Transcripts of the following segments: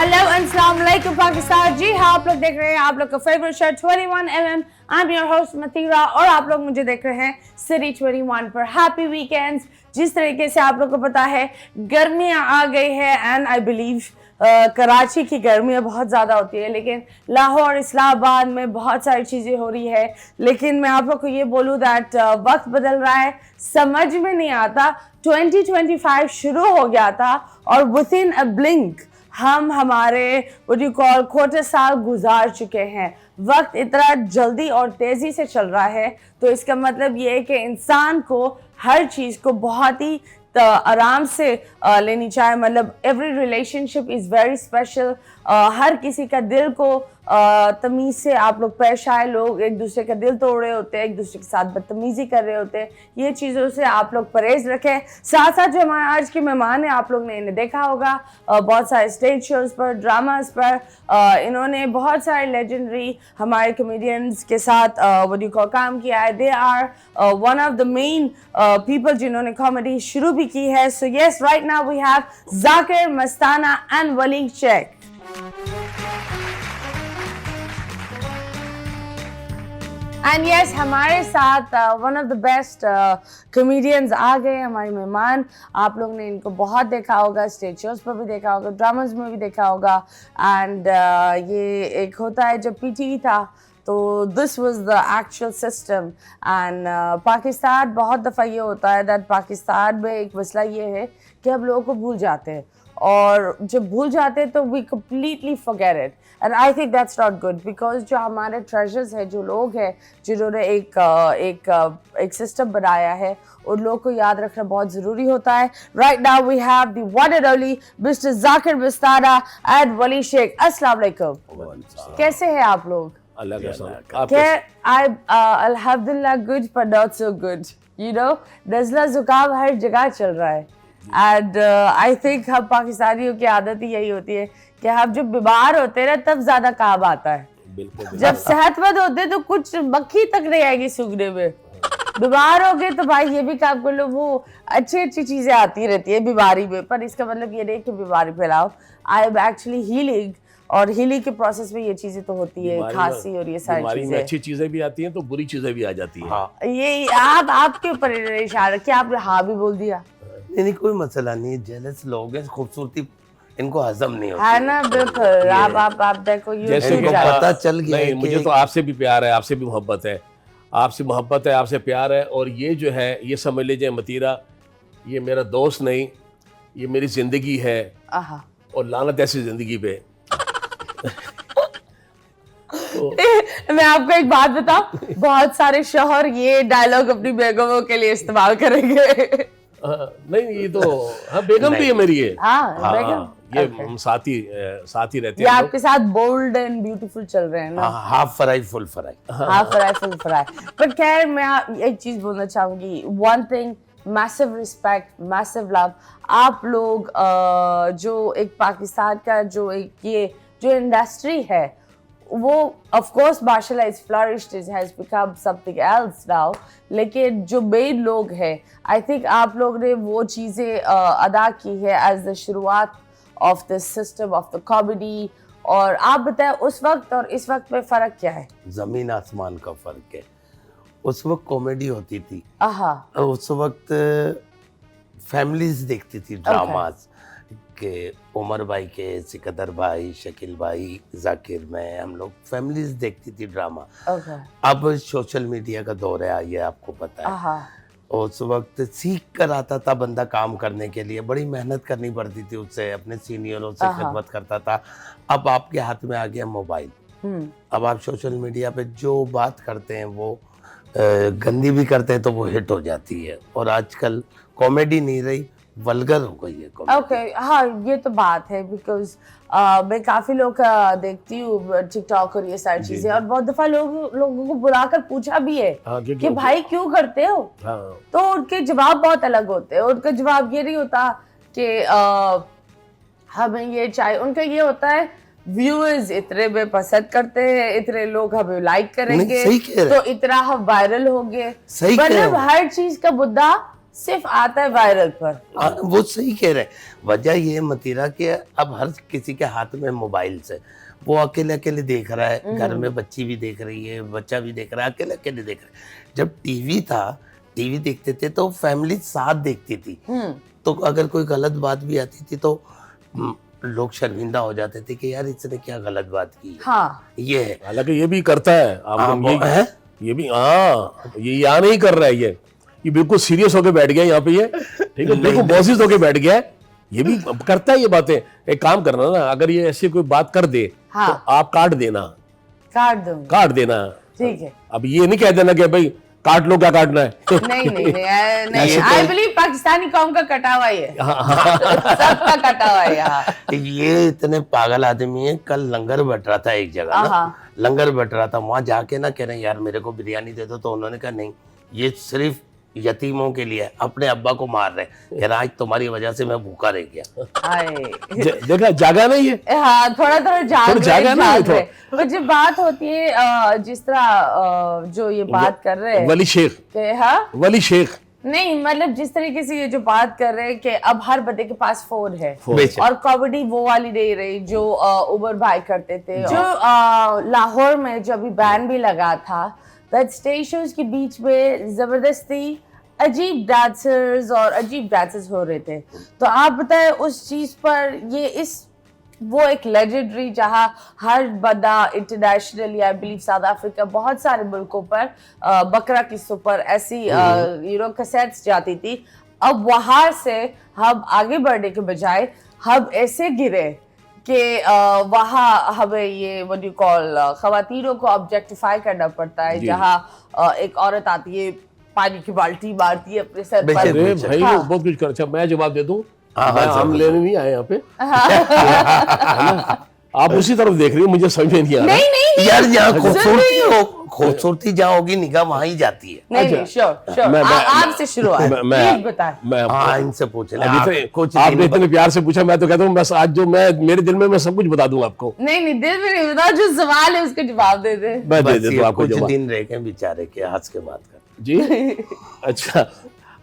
Hello अस्सलाम वालेकुम पाकिस्तान। जी हाँ, आप लोग देख रहे हैं आप लोग का favourite show 21mm। I am your host Matira और आप लोग मुझे देख रहे हैं सिटी 21 पर। Happy weekends. जिस तरीके से आप लोग को पता है गर्मियाँ आ गई है एंड आई बिलीव कराची की गर्मियाँ बहुत ज़्यादा होती है, लेकिन लाहौर इस्लामाबाद में बहुत सारी चीज़ें हो रही है। लेकिन मैं आप लोग को ये बोलूँ दैट वक्त बदल रहा है, समझ में नहीं आता। 2025 शुरू हो गया था और विद इन अ ब्लिंक हम हमारे व्हाट यू कॉल खोटे साल गुजार चुके हैं। वक्त इतना जल्दी और तेज़ी से चल रहा है, तो इसका मतलब ये है कि इंसान को हर चीज़ को बहुत ही आराम से लेनी चाहिए। मतलब every relationship is very special. हर किसी का दिल को तमीज़ से आप लोग पेश आए। लोग एक दूसरे का दिल तोड़ रहे होते हैं, एक दूसरे के साथ बदतमीज़ी कर रहे होते हैं। ये चीज़ों से आप लोग परहेज़ रखें। साथ साथ जो हमारे आज के मेहमान हैं, आप लोग ने इन्हें देखा होगा बहुत सारे स्टेज शोज़ पर, ड्रामास पर। इन्होंने बहुत सारे लेजेंडरी हमारे कॉमेडियंस के साथ व्हाट यू कॉल काम किया है। They are one of the main people जिन्होंने कॉमेडी शुरू भी की है। So yes, right now we have Zakir Mastana and Wali Shaikh. And yes, हमारे साथ one of the best comedians आ गए, हमारे मेहमान। आप लोग ने इनको बहुत देखा होगा, स्टेज शोज पर भी देखा होगा, ड्रामास में भी देखा होगा। एंड ये एक होता है जब पीटीवी था तो this was the actual system. And Pakistan बहुत दफ़ा ये होता है दैट पाकिस्तान में एक मसला ये है कि हम लोगों को भूल जाते हैं, और जब भूल जाते हैं तो we completely forget it. And I think that's not good, because जो हमारे ट्रेजर्स हैं, जो लोग हैं जिन्होंने एक सिस्टम बनाया है, उन लोगों को याद रखना बहुत ज़रूरी होता है। Right now we have the one and only mister Zakir Mastana and Wali Shaikh. अस्सलाम वालेकुम। कैसे हैं आप लोग? अल्हम्दुलिल्लाह गुड पर not so good. You know, नज़ला जुकाम हर जगह चल रहा है। एंड आई थिंक हम पाकिस्तानियों की आदत ही यही होती है कि हम जब बीमार होते हैं ना तब ज्यादा काम आता है। बिल्कुल। जब सेहतमंद होते तो कुछ मक्खी तक नहीं आएगी सूंघने में। बीमार हो गए तो भाई ये भी काम कर लो, वो अच्छी चीजें आती रहती है बीमारी में, पर इसका मतलब ये नहीं कि बीमारी फैलाओ। आई एम एक्चुअली हीलिंग, और हीलिंग के प्रोसेस में ये चीजें तो होती है, खांसी और ये सारी चीजें। अच्छी चीजें भी आती हैं तो बुरी चीजें भी आ जाती हैं। हाँ। ये आपके ऊपर इशारा, क्या आपने हाँ भी बोल दिया? नहीं, कोई मसला नहीं है। जेलस लोग हैं, खूबसूरती इनको हजम नहीं होती है ना। बिल्कुल। आप देखो, जैसे इनको पता चल गया नहीं, मुझे तो आपसे भी प्यार है, आपसे भी मोहब्बत है, आपसे मोहब्बत है, आपसे प्यार है। और ये जो है, ये समझ लीजिए मतीरा, ये मेरा दोस्त नहीं, ये मेरी जिंदगी है। और लानत ऐसी जिंदगी पे। मैं आपको एक बात बताऊं, बहुत सारे शौहर ये डायलॉग अपनी बेगमों के लिए इस्तेमाल करेंगे। नहीं, ये तो हाँ, बेगम भी है मेरी ये। हाँ, बेगम। ये हम साथ ही रहते हैं। ये आपके साथ बोल्ड एंड ब्यूटीफुल चल रहे हैं ना। Half fry full fry, half fry full fry. पर खैर, मैं एक चीज बोलना चाहूंगी। One thing, massive respect, massive love. आप लोग जो एक पाकिस्तान का जो इंडस्ट्री है, वो ऑफ कोर्स माशाल्लाह is flourished, it has become something else now. लेकिन जो मेन लोग हैं, आई थिंक आप लोग ने वो चीज़ें अदा की है एज द शुरुआत of the system of the comedy. और आप बताएं उस वक्त और इस वक्त में फ़र्क क्या है? ज़मीन आसमान का फ़र्क है। उस वक्त कॉमेडी होती थी, उस वक्त फैमिलीज देखती थी ड्रामास के, उमर भाई के, सिकंदर भाई, शकील भाई, जाकिर, मैं, हम लोग फैमिलीज देखती थी ड्रामा। अब सोशल मीडिया का दौर है, ये आपको पता है। उस वक्त सीख कर आता था बंदा काम करने के लिए, बड़ी मेहनत करनी पड़ती थी उससे, अपने सीनियरों से खिदमत करता था। अब आपके हाथ में आ गया मोबाइल। अब आप सोशल मीडिया पे जो बात करते हैं वो गंदी भी करते हैं तो वो हिट हो जाती है। और आजकल कॉमेडी नहीं रही, वल्गर हो गई है। ओके, हाँ, ये तो बात है। बिकॉज मैं काफी लोग देखती हूँ टिकटॉक और ये सारी चीजें, और बहुत दफा लोगों को बुलाकर पूछा भी है कि भाई क्यों करते हो। तो उनके जवाब बहुत अलग होते हैं। उनका जवाब ये नहीं होता कि हमें ये चाहिए, उनका ये होता है व्यूअर्स इतने में पसंद करते हैं, इतने लोग हमें लाइक करेंगे तो इतना हम वायरल होंगे। मतलब हर चीज का मुद्दा सिर्फ आता है वायरल पर। वो सही कह रहे हैं। वजह ये है मतीरा कि अब हर किसी के हाथ में मोबाइल है, वो अकेले अकेले देख रहा है, घर में बच्ची भी देख रही है, बच्चा भी देख रहा है, अकेले अकेले देख रहा है। जब टीवी था, टीवी देखते थे तो फैमिली साथ देखती थी, तो अगर कोई गलत बात भी आती थी तो लोग शर्मिंदा हो जाते थे कि यार इसने क्या गलत बात की। हाँ, ये है। हालांकि ये भी करता है आप लोग, है? ये भी ये यहाँ नहीं कर रहा है, ये बिल्कुल सीरियस होके बैठ गया यहाँ पे, ये ठीक है, बिल्कुल बॉसिस होके बैठ गया है। ये भी करता है ये बातें। एक काम करना ना, अगर ये ऐसी कोई बात कर दे तो आप काट देना, काट देना। ठीक है। अब ये नहीं कह देना कि भाई काट लो, क्या काटना है। नहीं, आई बिलीव पाकिस्तानी कौम का कटा हुआ है, सबका कटा हुआ है यहाँ। ये इतने पागल आदमी है। कल लंगर बट रहा था एक जगह ना, लंगर बट रहा था, वहां जाके ना कह रहे हैं यार मेरे को बिरयानी दे दो, तो उन्होंने कहा नहीं, ये सिर्फ यतीमों के लिए, अपने अब्बा को मार रहे हैं, यार आज तुम्हारी वजह से मैं भूखा रह गया। देखा, जागा नहीं है। हाँ, थोड़ा जागा ना। पर जब बात होती है जिस तरह जो ये बात कर रहे हैं वली शेख, वली शेख, नहीं मतलब जिस तरीके से ये जो बात कर रहे हैं कि अब हर बंदे के पास फोन है, और कॉमेडी वो वाली नहीं रही जो उमर भाई करते थे, जो लाहौर में जो अभी बैन भी लगा था, दैट स्टेज शोज के बीच में जबरदस्ती अजीब डांसर्स और अजीब डांसेस हो रहे थे। तो आप बताएं उस चीज पर ये वो एक लेजेंडरी, जहां हर बंदा internationally, I believe south Africa, बहुत सारे मुल्कों पर बकरा किस्सों पर ऐसी कैसेट्स जाती थी। अब वहां से हम आगे बढ़ने के बजाय हम ऐसे गिरे कि वहाँ हमें ये व्हाट यू कॉल खवातीनों को ऑब्जेक्टिफाई करना पड़ता है, जहाँ एक औरत आती है, पानी की बाल्टी मारती है अपने सर पर। अरे भाई बहुत कुछ कर। अच्छा मैं जवाब दे दूं, हम लेने नहीं आए यहाँ पे। आप उसी तरफ देख रही हो, मुझे समझ में नहीं आ रहा। नहीं यार जहाँ खूबसूरती जहाँ होगी निगाह वहाँ ही जाती है। नहीं, श्योर आपसे शुरुआत प्लीज बताएं। हाँ, इनसे पूछ ले। आपने इतने प्यार से पूछा, मैं तो कहता हूँ बस आज जो मेरे दिल में, मैं सब कुछ बता दूं आपको। नहीं दिल में नहीं बता, जो सवाल है उसका जवाब दे दे। मैं दे देता हूँ आपको जवाब। कुछ दिन रह गए बेचारे के, आज के बाद कर जी। अच्छा,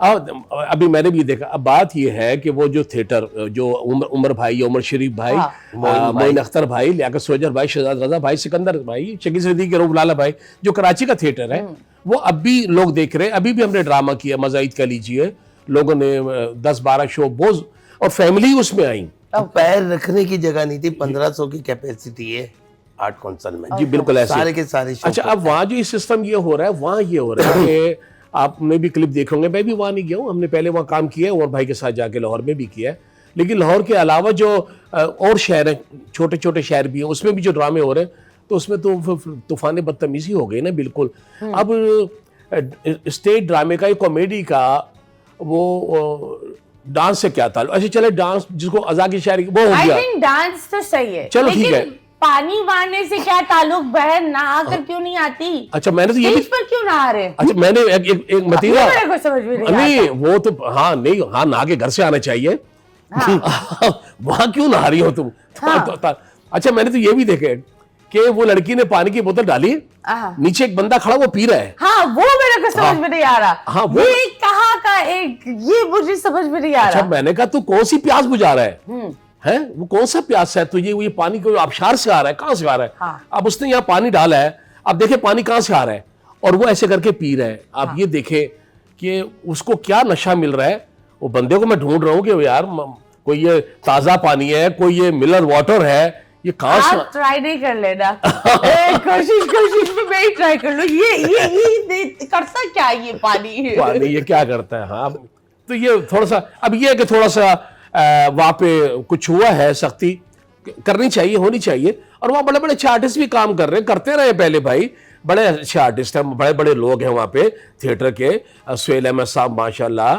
अभी मैंने भी देखा। अब बात ये है कि वो जो थिएटर, जो उमर भाई, उमर शरीफ भाई, मोइन अख्तर भाई, लियाकत सोजर भाई, शहजाद रजा भाई, सिकंदर भाई, शकील सिद्दीकी, रूफ लाला भाई, जो कराची का थिएटर है, वो अब भी लोग देख रहे हैं। अभी भी हमने ड्रामा किया, मज़ाइद का लीजिए, लोगों ने 10-12 शो बोझ, और फैमिली उसमें आई। पैर रखने की जगह नहीं थी। 1500 की कैपेसिटी है आर्ट काउंसिल में। जी बिल्कुल ऐसे सारे के सारे। अच्छा, अब वहाँ जो सिस्टम ये हो रहा है, वहाँ ये हो रहा है कि आपने भी क्लिप देख होंगे, मैं भी वहाँ नहीं गया हूँ, हमने पहले वहाँ काम किया है और भाई के साथ जाके लाहौर में भी किया है, लेकिन लाहौर के अलावा जो और शहर हैं, छोटे छोटे शहर भी हैं, उसमें भी जो ड्रामे हो रहे हैं, तो उसमें तो तूफान बदतमीजी हो गई ना बिल्कुल। अब स्टेज ड्रामे का, कॉमेडी का, वो डांस से क्या ताल्लुक? अच्छा चले, डांस जिसको अज़ा की शायरी, वो हो गया। डांस तो सही है, चलो ठीक है। पानी मारने से क्या ताल्लुक? बहन नहा कर क्यों नहीं आती? अच्छा मैंने तो ये भी पर क्यों नहा रहे? अच्छा मैंने एक मतीरा, मेरे को समझ में नहीं, वो तो हाँ नहीं, हाँ नहा के घर से आना चाहिए। वहां क्यों नहा रही हो तुम? अच्छा मैंने तो ये भी देखे कि वो लड़की ने पानी की बोतल डाली, नीचे एक बंदा खड़ा, वो पी रहा है। हाँ वो मेरे को समझ में नहीं आ रहा। हाँ वो कहाँ का एक, ये मुझे समझ में नहीं आ रहा। अच्छा मैंने कहा तू कौन सी प्यास बुझा रहा है? है वो कौन सा प्यास है तुझे? ये पानी को आबशार से आ रहा है, कहां से आ रहा है? हाँ। अब उसने यहाँ पानी डाला है, अब देखे पानी कहां से आ रहा है, और वो ऐसे करके पी रहा है। अब ये देखे कि उसको क्या नशा मिल रहा है। वो बंदे को मैं ढूंढ रहा हूँ कि यार कोई ये ताजा पानी है, कोई ये मिनरल वाटर है, ये कहां से? ट्राई नहीं कर लेना। कोशिश में मैं ही ट्राई कर लूं। ये करता क्या ये पानी ये क्या करता है? हाँ तो ये थोड़ा सा, अब ये है कि थोड़ा सा वहाँ पे कुछ हुआ है, सख्ती करनी चाहिए, होनी चाहिए। और वहाँ बड़े बड़े अच्छे आर्टिस्ट भी काम कर रहे हैं, करते रहे पहले भाई, बड़े अच्छे आर्टिस्ट हैं, बड़े बड़े लोग हैं वहाँ पे थिएटर के। सुहेल अहमद साहब माशाल्लाह,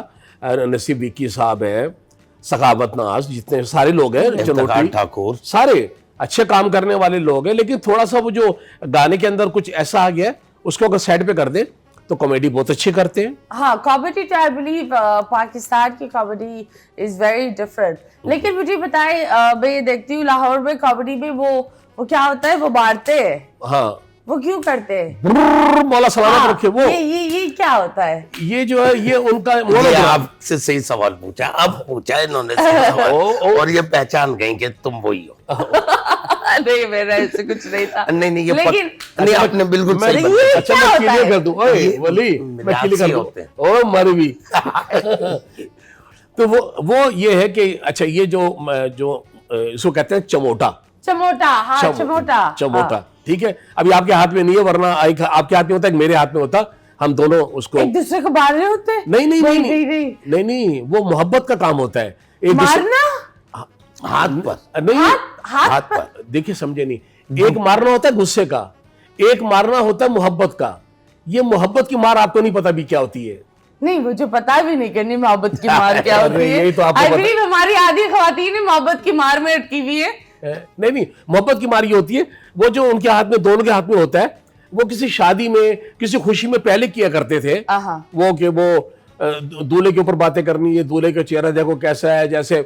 नसीब विक्की साहब हैं, सखावत नाज, जितने सारे लोग हैं, चनोटी ठाकुर, सारे अच्छे काम करने वाले लोग हैं। लेकिन थोड़ा सा वो जो गाने के अंदर कुछ ऐसा आ गया, उसको अगर साइड पे कर दे तो कॉमेडी बहुत अच्छी करते हैं। हाँ कॉमेडी तो आई बिलीव पाकिस्तान की कॉमेडी इज वेरी डिफरेंट। लेकिन मुझे बताएं, मैं ये देखती हूँ लाहौर में कॉमेडी में वो क्या होता है, वो मारते हैं। हाँ वो क्यों करते हैं? ब्रर, मौला सलामत रखे वो। ये क्या होता है? ये जो है ये उनका ये मोनोग्राम। आपसे सही सवाल पूछा, अब पूछा इन्होंने सही सवाल, और ये पहचान गई कि तुम वही हो। नहीं, मेरा ऐसे कुछ नहीं था। नहीं ये लेकिन नहीं, आपने बिल्कुल मैं सही ये बताया। अच्छा क्या मैं होता क्लियर है? कर दूं, ओए ये वली मैं राक्षसी क्लियर कर होते हैं। दूं, ओ मरवी। तो वो ये है कि अच्छा ये जो इसको कहते हैं चमोटा। चमोटा, हाँ चमोटा। चमोटा, ठीक है। अभी आपके हाथ में नहीं है, वरना आपके हाथ में होता है, एक मेरे हाथ में होता, हम दोनों उसको एक दूसरे को मार रहे होते हैं? नहीं नहीं नहीं नहीं, नहीं नहीं नहीं, वो मोहब्बत का काम होता है। एक दूसरे- मारना हाथ पर, नहीं हाथ हाथ पर। देखिए समझे नहीं, एक मारना होता है गुस्से का, एक मारना होता है मोहब्बत का। ये मोहब्बत की मार आपको नहीं पता भी क्या होती है। नहीं, मुझे पता भी नहीं करनी मोहब्बत की मार क्या होती अरे, है। यही तो आपको आई पता- बिलीव हमारी आधी ख्वातीन मोहब्बत की मार में अटकी हुई है। नहीं नहीं, मोहब्बत की मार ये होती है, वो जो उनके हाथ में, दोनों के हाथ में होता है, वो किसी शादी में, किसी खुशी में पहले किया करते थे। आहा। वो कि वो दूल्हे के ऊपर बातें करनी है, दूल्हे का चेहरा देखो कैसा है, जैसे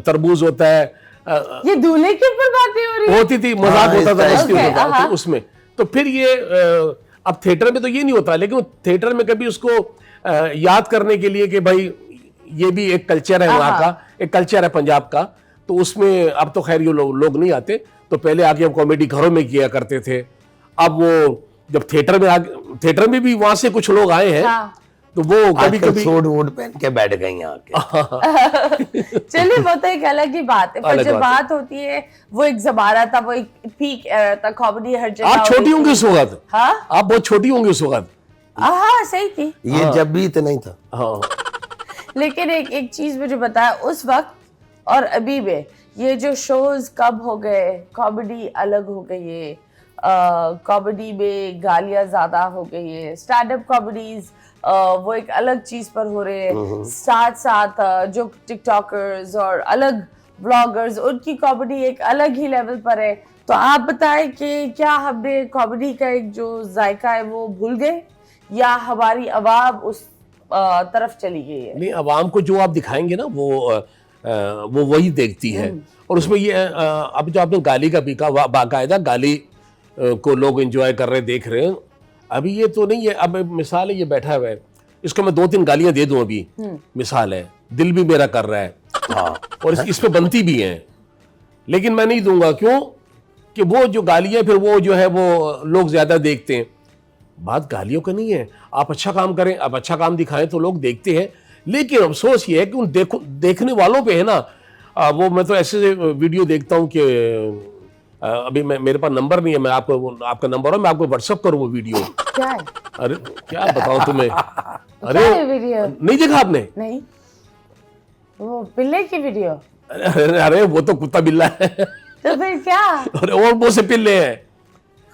तरबूज होता है, ये दूल्हे के ऊपर बातें हो रही है? होती थी, मजाक हाँ, होता था इस उसके तरह से। ऊपर, हाँ। तो उसमें तो फिर ये अब थिएटर में तो ये नहीं होता, लेकिन वो थिएटर में कभी उसको याद करने के लिए कि भाई ये भी एक कल्चर है वहाँ का, एक कल्चर है पंजाब का, तो उसमें अब तो खैर ये लोग नहीं आते, तो पहले आके हम कॉमेडी घरों में किया करते थे। अब वो जब थिएटर में भी वहां से कुछ लोग आए हैं, हाँ। तो वो कभी आजकल कभी सूट वूट पहन के बैठ गई यहाँ के। चलिए, वो तो एक अलग ही बात है, पर अलग जब बात बात होती है, वो एक जमाना था, वो एक पीक एरा था, कॉमेडी हर जगह आप छोटी होती होंगी थी। उस वक्त, हाँ आप बहुत छोटी होंगी उस वक्त। हाँ, सही थी। ये जब भी इतना ही था। हाँ लेकिन एक चीज मुझे बताया, उस वक्त और अभी में ये जो शोज कब हो गए, कॉमेडी अलग हो गई है, कॉमेडी में गालियां ज्यादा हो गई है, स्टैंड अप कॉमेडीज वो एक अलग चीज पर हो रहे हैं, साथ साथ जो टिकटॉकर्स और अलग ब्लॉगर्स, उनकी कॉमेडी एक अलग ही लेवल पर है। तो आप बताएं कि क्या हमने कॉमेडी का एक जो जायका है वो भूल गए, या हमारी आवाम उस तरफ चली गई है? नहीं, आवाम को जो आप दिखाएंगे ना वो वही देखती है। और उसमें ये अब जो आपने गाली का भी कहा, बाकायदा गाली को लोग एंजॉय कर रहे, देख रहे हैं। अभी ये तो नहीं है, अब मिसाल है, ये बैठा हुआ है, इसको मैं 2-3 गालियां दे दूं अभी, मिसाल है, दिल भी मेरा कर रहा है, हाँ, और इस पे बनती भी हैं, लेकिन मैं नहीं दूंगा। क्यों? कि वो जो गालियां फिर वो जो है वो लोग ज्यादा देखते हैं। बात गालियों का नहीं है, आप अच्छा काम करें, आप अच्छा काम दिखाएं तो लोग देखते हैं। लेकिन अफसोस ये है कि उन देखने वालों पे है ना, वो मैं तो ऐसे वीडियो देखता हूं कि अभी मेरे पास नंबर नहीं है, मैं आपका नंबर है, मैं आपको व्हाट्सअप करूं वो वीडियो। क्या है? अरे क्या बताऊं तुम्हें, अरे क्या है वीडियो? नहीं देखा आपने? नहीं, वो पिल्ले की वीडियो? अरे वो तो कुत्ता बिल्ला है। तो फिर क्या? अरे और बहुत से पिल्ले हैं,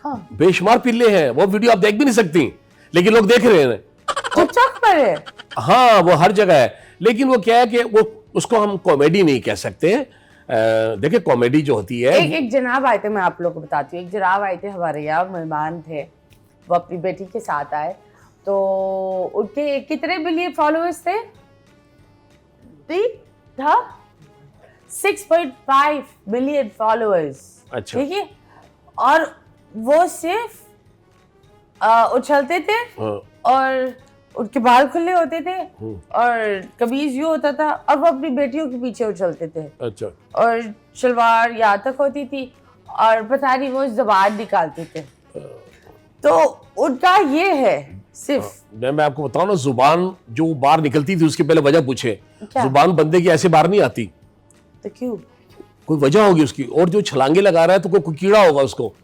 हाँ, बेशुमार पिल्ले हैं, वो वीडियो आप देख भी नहीं सकती, लेकिन लोग देख रहे हैं। टिकटॉक पर है? हाँ, वो हर जगह है, लेकिन वो क्या है कि वो उसको हम कॉमेडी नहीं कह सकते। देखिए कॉमेडी जो होती है, एक जनाब आए थे, मैं आप लोगों को बताती हूँ। एक जनाब आए थे हमारे यहाँ, मेहमान थे, वो अपनी बेटी के साथ आए। तो उनके कितने मिलियन फॉलोअर्स थे? 6.5 मिलियन फॉलोअर्स। अच्छा। ठीक है, और वो सिर्फ उछलते थे, हाँ, और उनके बाल खुले होते थे, और कमीज यूं होता था, और वो अपनी बेटियों के पीछे उछलते थे, अच्छा, और शलवार यहाँ तक होती थी, और पता नहीं वो जबान निकालते थे। तो उनका ये है सिर्फ। मैं आपको बताऊं ना, जुबान जो बाहर निकलती थी उसके पहले वजह पूछे। क्या? जुबान बंदे की ऐसे बाहर नहीं आती, तो क्यों? कोई वजह होगी उसकी, और जो छलांगे लगा रहा है तो कोई कीड़ा होगा उसको,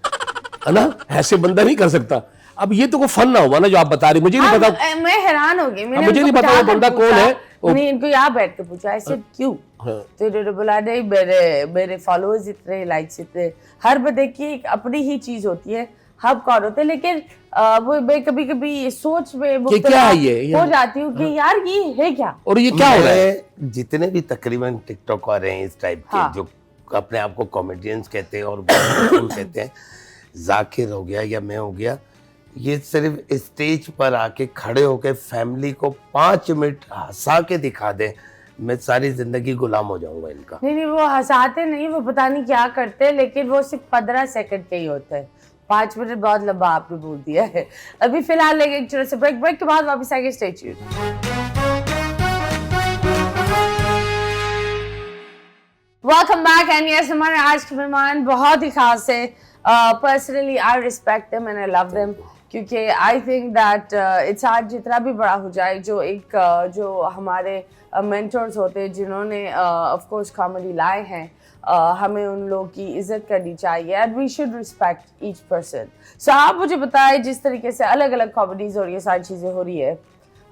है ना, ऐसे बंदा नहीं कर सकता। अब ये तो कोई फन ना हुआ ना जो आप बता रही, मुझे नहीं पता। मैं हैरान हो गई, मैंने मुझे नहीं उनको पता वो बिठा कर बंदा कौन पूछा, है। मैंने इनको यहाँ बैठ के पूछा, ऐसे क्यों? हाँ। तो इन्होंने बोला नहीं, मेरे फॉलोअर्स इतने, लाइक्स इतने। हर बंदे की एक अपनी ही चीज होती है, हम कौन होते हैं। लेकिन वो मैं कभी कभी सोच में क्या है ये? हो जाती हूँ कि यार ये है क्या, और ये क्या हो रहा है? जितने भी तकरीबन टिकटॉक आ रहे हैं इस टाइप के, हाँ। जो अपने आप को कॉमेडियंस कहते हैं और कहते हैं, जाकिर हो गया या मैं हो गया, ये सिर्फ स्टेज पर आके खड़े होके फैमिली को 5 मिनट हंसा के दिखा दे, मैं सारी जिंदगी गुलाम हो जाऊंगा इनका। नहीं, वो हंसाते नहीं, वो पता नहीं क्या करते, लेकिन वो सिर्फ 15 सेकंड के ही होते हैं। 5 मिनट बहुत लंबा आपने बोल दिया है। अभी फिलहाल लेंगे एक छोटे से ब्रेक के बाद वापस आएंगे। Stay tuned. Welcome back and yes, हमारे आज के मेहमान बहुत ही खास है। Personally I respect them and I love them, क्योंकि आई थिंक दैट इट्स आज जितना भी बड़ा हो जाए, जो एक जो हमारे मेंटर्स होते हैं जिन्होंने ऑफ कोर्स कॉमेडी लाए हैं, हमें उन लोगों की इज्जत करनी चाहिए and we should respect each person. So आप मुझे बताएं, जिस तरीके से अलग अलग कॉमेडीज और ये सारी चीज़ें हो रही है,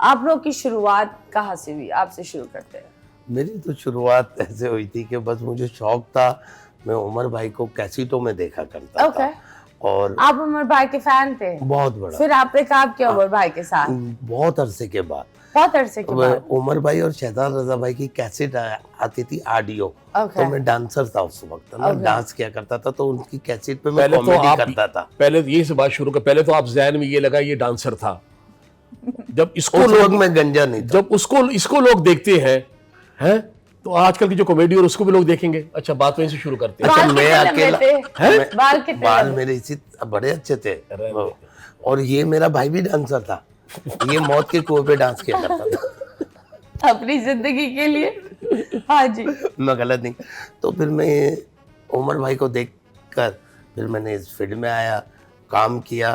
आप लोग की शुरुआत कहाँ से हुई? आपसे शुरू करते हैं। मेरी तो शुरुआत ऐसे हुई थी कि बस मुझे शौक था, मैं उमर भाई को कैसेटों में देखा करता था। और आप उमर भाई के फैन थे? बहुत बड़ा। फिर आपने काम किया उमर भाई के साथ? बहुत अरसे के बाद। बहुत अरसे के बाद उमर भाई और शहजाद रजा भाई की कैसेट आती थी ऑडियो। तो मैं डांसर था उस वक्त, मैं डांस किया करता था, तो उनकी कैसेट पे मैं कॉमेडी करता था। पहले ये से बात शुरू कर, पहले तो आप ज़हन में ये लगा ये डांसर था। जब इसको लोग में गंजा नहीं था। जब इसको लोग देखते हैं तो आजकल की जो कॉमेडी और उसको भी लोग देखेंगे। अच्छा, बात वहीं से शुरू करते हैं। अच्छा, मैं अकेला बाल मेरे इसी बड़े अच्छे थे, और ये मेरा भाई भी डांसर था। ये मौत के कुएं पे डांस किया करता था अपनी जिंदगी के लिए। हाँ जी, मैं गलत नहीं। तो फिर मैं उमर भाई को देखकर फिर मैंने इस फील्ड में आया, काम किया,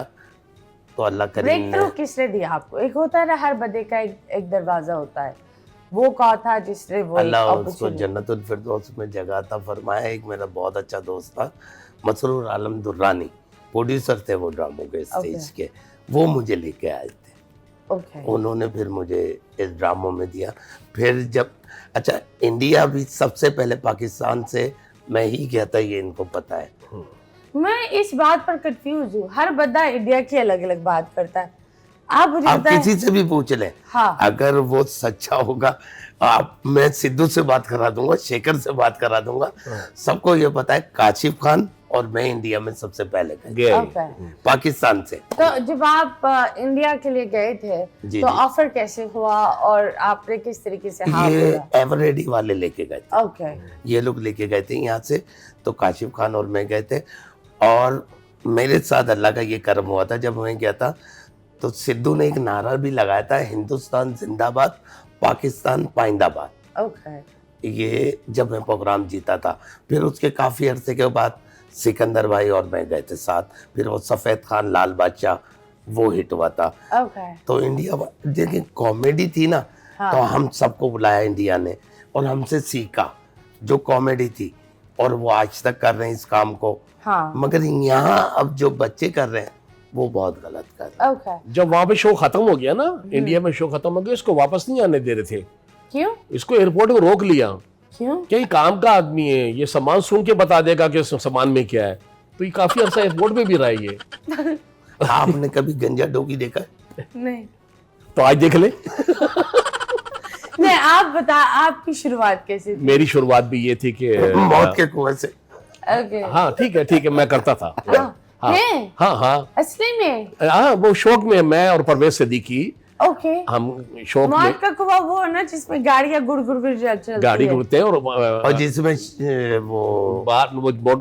तो अल्लाह करीम ने। किसने दिया आपको? एक होता है ना, हर बंदे का एक दरवाजा होता है, वो कौन था जिसने वो? अल्लाह उसको जन्नतुल फिरदौस में जगह अता फरमाया। एक मेरा बहुत अच्छा दोस्त था, मसरूर आलम दुर्रानी, प्रोड्यूसर थे वो ड्रामों के स्टेज के, वो मुझे लेके आए थे। उन्होंने फिर मुझे इस ड्रामों में दिया। फिर जब अच्छा, इंडिया भी सबसे पहले पाकिस्तान से मैं ही गया था, ये इनको पता है। मैं इस बात पर कंफ्यूज हूँ, हर बंदा इंडिया की अलग अलग बात करता है। आप किसी से भी पूछ लें, हाँ। अगर वो सच्चा होगा, मैं सिद्धू से बात करा दूंगा, शेखर से बात करा दूंगा, सबको ये पता है काशिफ खान और मैं इंडिया में सबसे पहले गए पाकिस्तान से। तो जब आप इंडिया के लिए गए थे तो ऑफर कैसे हुआ और आपने किस तरीके से? ये एवरेडी वाले लेके गए थे। ये लोग लेके गए थे यहाँ से, तो काशिफ खान और मैं गए थे। और मेरे साथ अल्लाह का ये कर्म हुआ था, जब मैं गया था तो सिद्धू ने एक नारा भी लगाया था, हिंदुस्तान जिंदाबाद, पाकिस्तान पाइंदाबाद। ये जब मैं प्रोग्राम जीता था, फिर उसके काफी अरसे के बाद सिकंदर भाई और मैं गए थे साथ। फिर वो सफेद खान लाल बादशाह, वो हिट हुआ था। तो इंडिया देखिए कॉमेडी थी ना, तो हम सबको बुलाया इंडिया ने और हमसे सीखा जो कॉमेडी थी, और वो आज तक कर रहे हैं इस काम को। मगर यहाँ अब जो बच्चे कर रहे हैं वो बहुत गलत कर रहे हैं। जब वहाँ पे शो खत्म हो गया ना, इंडिया में शो खत्म हो गया, इसको वापस नहीं आने दे रहे थे। क्यों? इसको एयरपोर्ट में रोक लिया। क्यों? क्या काम का आदमी है, ये सामान सुन के बता देगा कि सामान में क्या है। तो ये काफी अर्सा एयरपोर्ट में भी रहा है ये। आपने कभी गंजा डोगी देखा? नहीं। तो आज देख ले। नहीं, आप बता, आपकी शुरुआत कैसे थी? मेरी शुरुआत भी ये थी कि मौत के कुएं से। हाँ ठीक है, मैं करता था। हाँ, असली में? हाँ, वो शौक में मैं और परवेज सिद्दीकी हम शौक में। मौत का कुआं वो ना जिसमें गाड़ियां गुड़ चलती है। गाड़ी घुड़ते हैं और जिसमें वो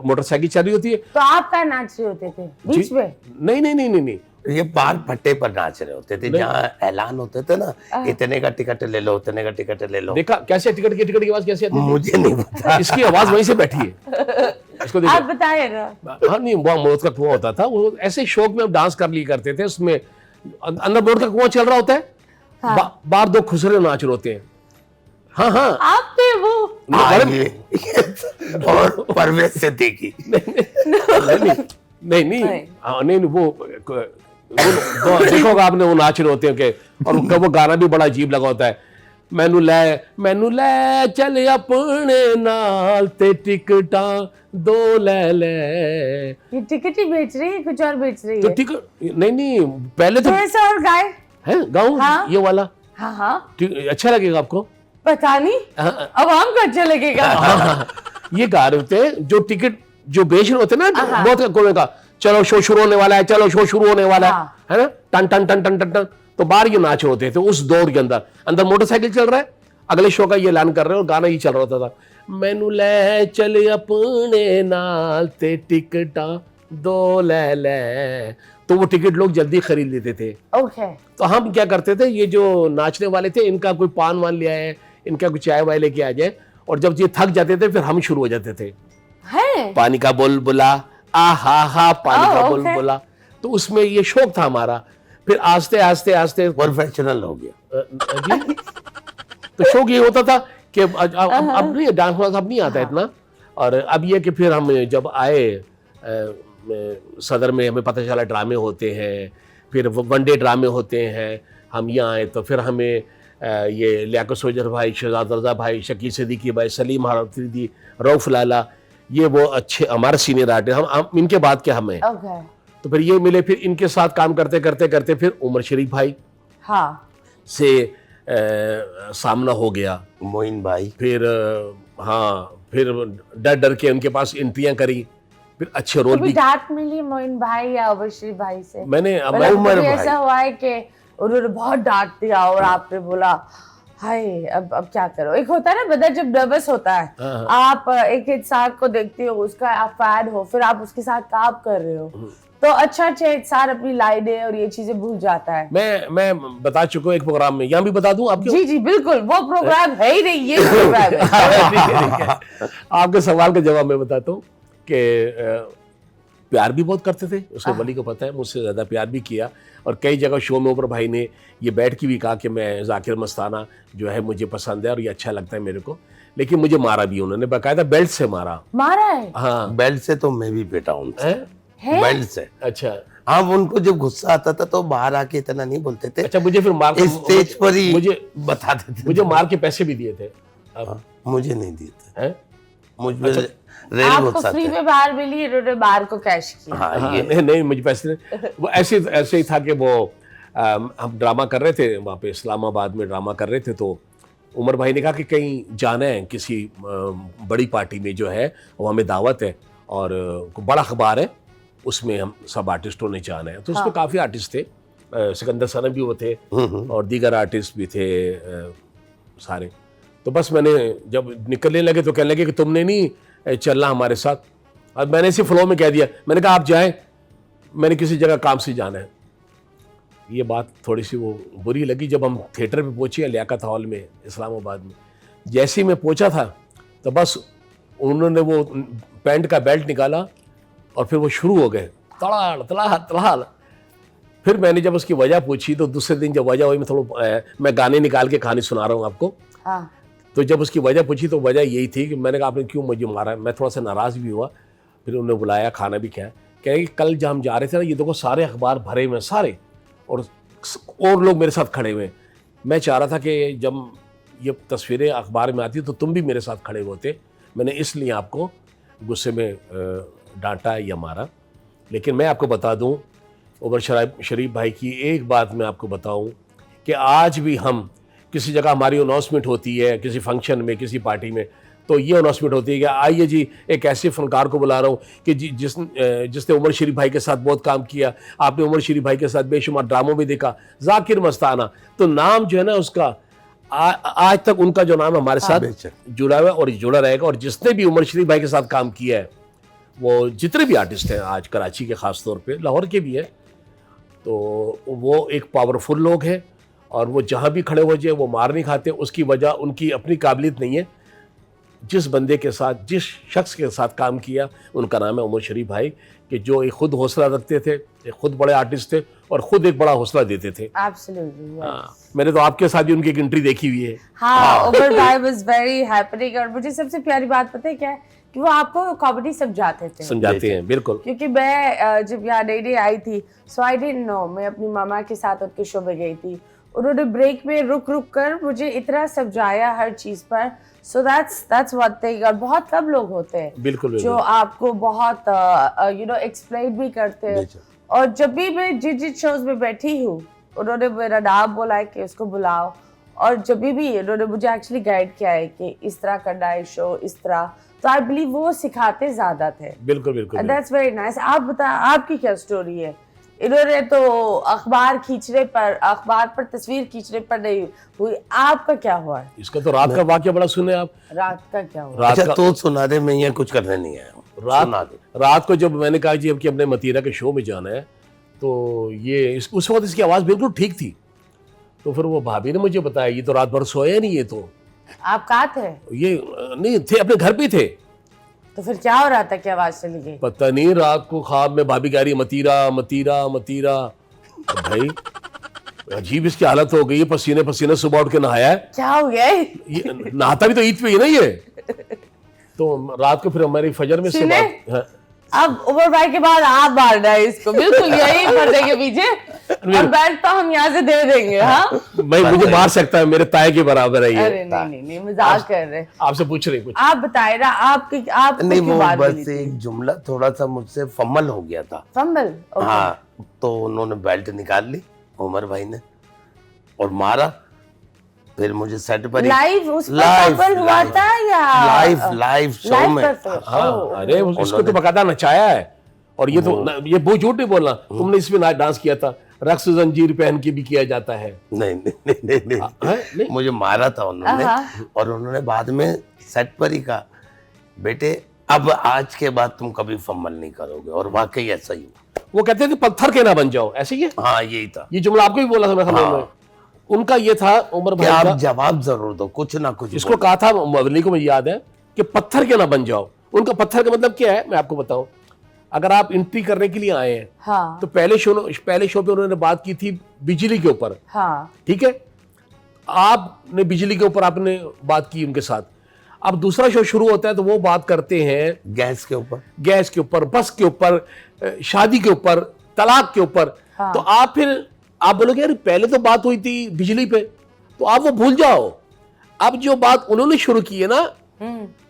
मोटरसाइकिल चल रही होती है। तो आप क्या नाच रहे होते थे बीच में? नहीं, ये बाहर फट्टे पर नाच रहे होते थे, जहाँ ऐलान होते थे ना, इतने का टिकट ले लो, इतने का टिकट ले लो। देखा कैसे टिकट की आवाज कैसे आती है? मुझे नहीं पता। इसकी आवाज वहीं से बैठी है। इसको आप बताइएगा। हाँ नहीं, वो मौत का कुआं होता था, वो ऐसे शौक में हम डांस कर लिया करते थे। उसमें अंदर मौत का कुआं चल रहा होता है, बाहर दो खुसरे नाच रहे होते हैं। हाँ आप थे वो? और परवेज सिद्दीकी। नहीं, वो देखोगे आपने, वो नाच रहे होते हैं और उनका वो गाना भी बड़ा अजीब लगा होता है। मैनू ले चल अपने नाल ते टिकटां दो ले। ये टिकट ही बेच रही है, कुछ और बेच रही है? तो टिकट नहीं, पहले तो ऐसा और गाय है गाऊं। हाँ? ये वाला हाँ अच्छा लगेगा आपको? पता नहीं, अब हमको अच्छा लगेगा। ये गा रहे होते हैं जो टिकट जो बेच रहे होते हैं ना, बहुत कोने का, चलो शो शुरू होने वाला है, चलो शो शुरू होने वाला है ना, टन टन टन टन टन टन। तो बाहर ये नाच होते थे उस दौर के अंदर मोटरसाइकिल चल रहा है, अगले शो का ये ऐलान कर रहे हैं और गाना ही चल रहा होता था। मैनू ले चल अपने नाल ते टिकटां दो ले तो वो टिकट लोग जल्दी खरीद लेते थे। ओके। तो हम क्या करते थे, ये जो नाचने वाले थे इनका कोई पान वान ले आए, इनका कुछ चाय वाय लेके आ जाए, और जब ये थक जाते थे फिर हम शुरू हो जाते थे, है पानी का बुलबुला, आ हा पानी का ओके। बुलबुला। तो उसमें ये शौक था हमारा। फिर आस्ते आस्ते आस्ते प्रोफेशनल हो गया। जी, तो शौक ये होता था कि अब नहीं डांस वांस अब नहीं आता इतना। और अब ये कि फिर हम जब आए सदर में, हमें पता चला ड्रामे होते हैं, फिर वनडे ड्रामे होते हैं। हम यहाँ आए तो फिर हमें ये लियाकत सोजर भाई, शहजाद रजा भाई, शकील सिद्दीकी भाई, सलीम हाफिज़ी, रऊफ लाला, ये वो अच्छे हमारे सीनियर आर्टिस्ट, हम इनके बाद के हमें। ओके। तो फिर ये मिले, फिर इनके साथ काम करते करते करते फिर उमर शरीफ भाई हाँ से सामना हो गया। मोइन भाई, फिर हाँ, फिर डर डर के उनके पास एंट्रियां करी, फिर अच्छे रोल कभी भी। डांट मिली मोइन भाई या उबरशी भाई से? मैंने मतलब उमर कभी भाई। ऐसा हुआ है कि उन्होंने बहुत डांट दिया और आपने बोला हाय अब क्या करो? एक होता है ना, बंदा जब नर्वस होता है, आप एक इंसान को देखते हो, उसका आप फैन हो, फिर आप उसके साथ काम कर रहे हो, तो अच्छा इंसान अपनी लाइनें और ये चीजें भूल जाता है। मैं बता चुका हूँ एक प्रोग्राम में, यहाँ भी बता दूं आपको। जी जी बिल्कुल, वो प्रोग्राम है ही नहीं, ये प्रोग्राम है। ठीक है। आपके सवाल का जवाब मैं बताता हूँ कि प्यार भी बहुत करते थे, उसको वली को पता है, मुझसे ज़्यादा प्यार भी किया। और कई जगह शो में ऊपर भाई ने ये बैठ के भी कहा कि मैं जाकिर मस्ताना जो है मुझे पसंद है और ये अच्छा लगता है मेरे को, लेकिन मुझे मारा भी, उन्होंने बाकायदा बेल्ट से मारा। मारा है? हाँ। बेल्ट से तो मैं भी पिटा उनसे, है? बेल्ट से। अच्छा हाँ, उनको जब गुस्सा आता था तो बाहर आके इतना नहीं बोलते थे। अच्छा, मुझे फिर मार स्टेज पर ही मुझे बताते थे। मुझे मार के पैसे भी दिए थे। अब मुझे नहीं दिए थे, हैं? मुझ पे रेल आपको गुस्सा फ्री थे। में बाहर मिली, इन्होंने बाहर को कैश किया। हाँ, हाँ, ये नहीं मुझे पैसे नहीं। वो ऐसे ही था कि वो हम ड्रामा कर रहे थे वहाँ पे इस्लामाबाद में, ड्रामा कर रहे थे, तो उमर भाई ने कहा कि कहीं जाना है किसी बड़ी पार्टी में जो है, वो हमें दावत है और बड़ा अखबार है, उसमें हम सब आर्टिस्टों ने जाना है। तो उसमें काफ़ी आर्टिस्ट थे, सिकंदर सनम भी वो थे और दीगर आर्टिस्ट भी थे सारे। तो बस मैंने जब निकलने लगे तो कहने लगे कि तुमने नहीं चलना हमारे साथ। अब मैंने इसी फ्लो में कह दिया, मैंने कहा आप जाएं, मैंने किसी जगह काम से जाना है। ये बात थोड़ी सी वो बुरी लगी। जब हम थिएटर पे पहुंचे लियाकत हॉल में इस्लामाबाद में, जैसे ही मैं पहुंचा था तो बस उन्होंने वो पैंट का बेल्ट निकाला और फिर वो शुरू हो गए तड़ाड़ तड़ाड़ तड़ाड़। फिर मैंने जब उसकी वजह पूछी तो दूसरे दिन जब वजह हुई, मैं गाने निकाल के कहानी सुना रहा हूँ आपको। हाँ। तो जब उसकी वजह पूछी तो वजह यही थी कि मैंने कहा आपने क्यों मुझे मारा। मैं थोड़ा सा नाराज़ भी हुआ। फिर उन्होंने बुलाया, खाना भी खाया। कह रहे कि कल जब हम जा रहे थे ना, ये देखो सारे अखबार भरे हुए हैं सारे, और लोग मेरे साथ खड़े हुए हैं। मैं चाह रहा था कि जब ये तस्वीरें अखबार में आती तो तुम भी मेरे साथ खड़े होते, मैंने इसलिए आपको गुस्से में डांटा या मारा। लेकिन मैं आपको बता दूं, उमर शरीफ भाई की एक बात मैं आपको बताऊं कि आज भी हम किसी जगह हमारी अनाउंसमेंट होती है, किसी फंक्शन में, किसी पार्टी में, तो ये अनाउंसमेंट होती है कि आइए जी, एक ऐसे फनकार को बुला रहा हूँ कि जिसने उमर शरीफ भाई के साथ बहुत काम किया, आपने उमर शरीफ भाई के साथ बेशुमार ड्रामों में देखा, जाकिर मस्ताना। तो नाम जो है ना उसका, आज तक उनका जो नाम हमारे साथ जुड़ा हुआ है और जुड़ा रहेगा। और जिसने भी उमर शरीफ भाई के साथ काम किया है, वो जितने भी आर्टिस्ट हैं आज कराची के, ख़ास तौर पे लाहौर के भी है, तो वो एक पावरफुल लोग हैं और वो जहाँ भी खड़े हो जाए वो मार नहीं खाते। उसकी वजह उनकी अपनी काबिलियत नहीं है। जिस बंदे के साथ, जिस शख्स के साथ काम किया, उनका नाम है उमर शरीफ भाई, कि जो एक खुद हौसला रखते थे, एक खुद बड़े आर्टिस्ट थे और खुद एक बड़ा हौसला देते थे। Absolutely, yes. मैंने तो आपके साथ भी उनकी एक एंट्री देखी हुई है। हाँ, उमर भाई was very happening। और मुझे सबसे प्यारी बात पता है क्या है, कि वो आपको कॉमेडी समझाते थे। समझाते हैं, बिल्कुल। क्योंकि मैं जब यहाँ नई आई थी, सो आई डिडंट नो, मैं अपनी मामा के साथ उनके शो में गई थी, उन्होंने ब्रेक में रुक रुक कर मुझे इतना समझाया हर चीज पर। So that's one thing. और बहुत कम लोग होते हैं बिल्कुल जो आपको बहुत एक्सप्लेन भी करते हैं। और जब भी मैं जिन शोज में बैठी हूँ, उन्होंने मेरा नाम बोला है कि उसको बुलाओ, और जब भी उन्होंने मुझे एक्चुअली गाइड किया है कि इस तरह करना है शो, इस तरह। तो आई बिलीव वो सिखाते ज्यादा थे। बिल्कुल बिल्कुल। That's very nice. आप बता, आपकी क्या स्टोरी है? इन्होंने तो अखबार पर तस्वीर खींचने पर नहीं हुई, आपका क्या हुआ है? इसका तो रात का वाकया बड़ा सुने आप। रात का क्या हुआ? अच्छा, तो सुना दे, मैं यहाँ कुछ करने नहीं आया हूँ। सुना दे। रात को जब मैंने कहा जी अब कि अपने मतीरा के शो में जाना है, तो ये उस वक्त इसकी आवाज़ बिल्कुल ठीक थी। तो फिर वो भाभी ने मुझे बताया ये तो रात भर सोया नहीं, ये तो आप कहाँ थे? ये नहीं थे, अपने घर पे थे। तो फिर क्या हो रहा था कि आवाज चली गई? पता नहीं, रात को ख्वाब में भाभी कह रही मतीरा मतीरा मतीरा। भाई अजीब इसकी हालत हो गई है, पसीने पसीने सुबह उठ के नहाया है। क्या हो गया? ये नहाता भी तो ईद पे ही ना ये। तो रात को फिर हमारी फजर में से सुने? बात, हाँ। अब उमर भाई के बाद आप मारना है इसको, बिल्कुल यही पर्दे के पीछे, और बेल्ट तो हम यहाँ से दे देंगे। हाँ भाई मुझे मार सकता है, मेरे ताए के बराबर है ये। अरे नहीं मजाक कर रहे। आपसे पूछ रही कुछ? आप बताए ना आप नहीं, वो बस एक जुमला थोड़ा सा मुझसे फम्बल हो गया था। फंबल? हाँ, तो उन्होंने बेल्ट निकाल ली उमर भाई ने और मारा, फिर मुझे सेट पर लाइव उस पर हुआ था या लाइव शो में? हाँ, अरे उसको तो बकायदा नचाया है। और ये तो ये बहुत झूठ नहीं बोलना, तुमने इसमें डांस किया था, रक्स जंजीर पहन के भी किया जाता है। नहीं, मुझे मारा था उन्होंने, और उन्होंने बाद में सेट पर ही कहा बेटे अब आज के बाद तुम कभी फम्बल नहीं करोगे, और वाकई ऐसा ही हुआ। वो कहते थे पत्थर के ना बन जाओ, ऐसे ही है। हाँ यही था, ये जुमला आपको भी बोला था मैं समझ में। उनका ये था उमर भाई आप का, जवाब जरूर दो, कुछ ना कुछ इसको कहा था मदनी को, मुझे याद है कि पत्थर के ना बन जाओ। उनका पत्थर का मतलब क्या है मैं आपको बताऊं। अगर आप एंट्री करने के लिए आए हैं, हाँ। तो पहले शो पे उन्होंने बात की थी बिजली के ऊपर। हाँ। ठीक है, आपने बिजली के ऊपर आपने बात की उनके साथ। अब दूसरा शो शुरू होता है तो वो बात करते हैं गैस के ऊपर, बस के ऊपर, शादी के ऊपर, तलाक के ऊपर। हाँ। तो आप बोलोगे यार पहले तो बात हुई थी बिजली पे, तो आप वो भूल जाओ। अब जो बात उन्होंने शुरू की है ना,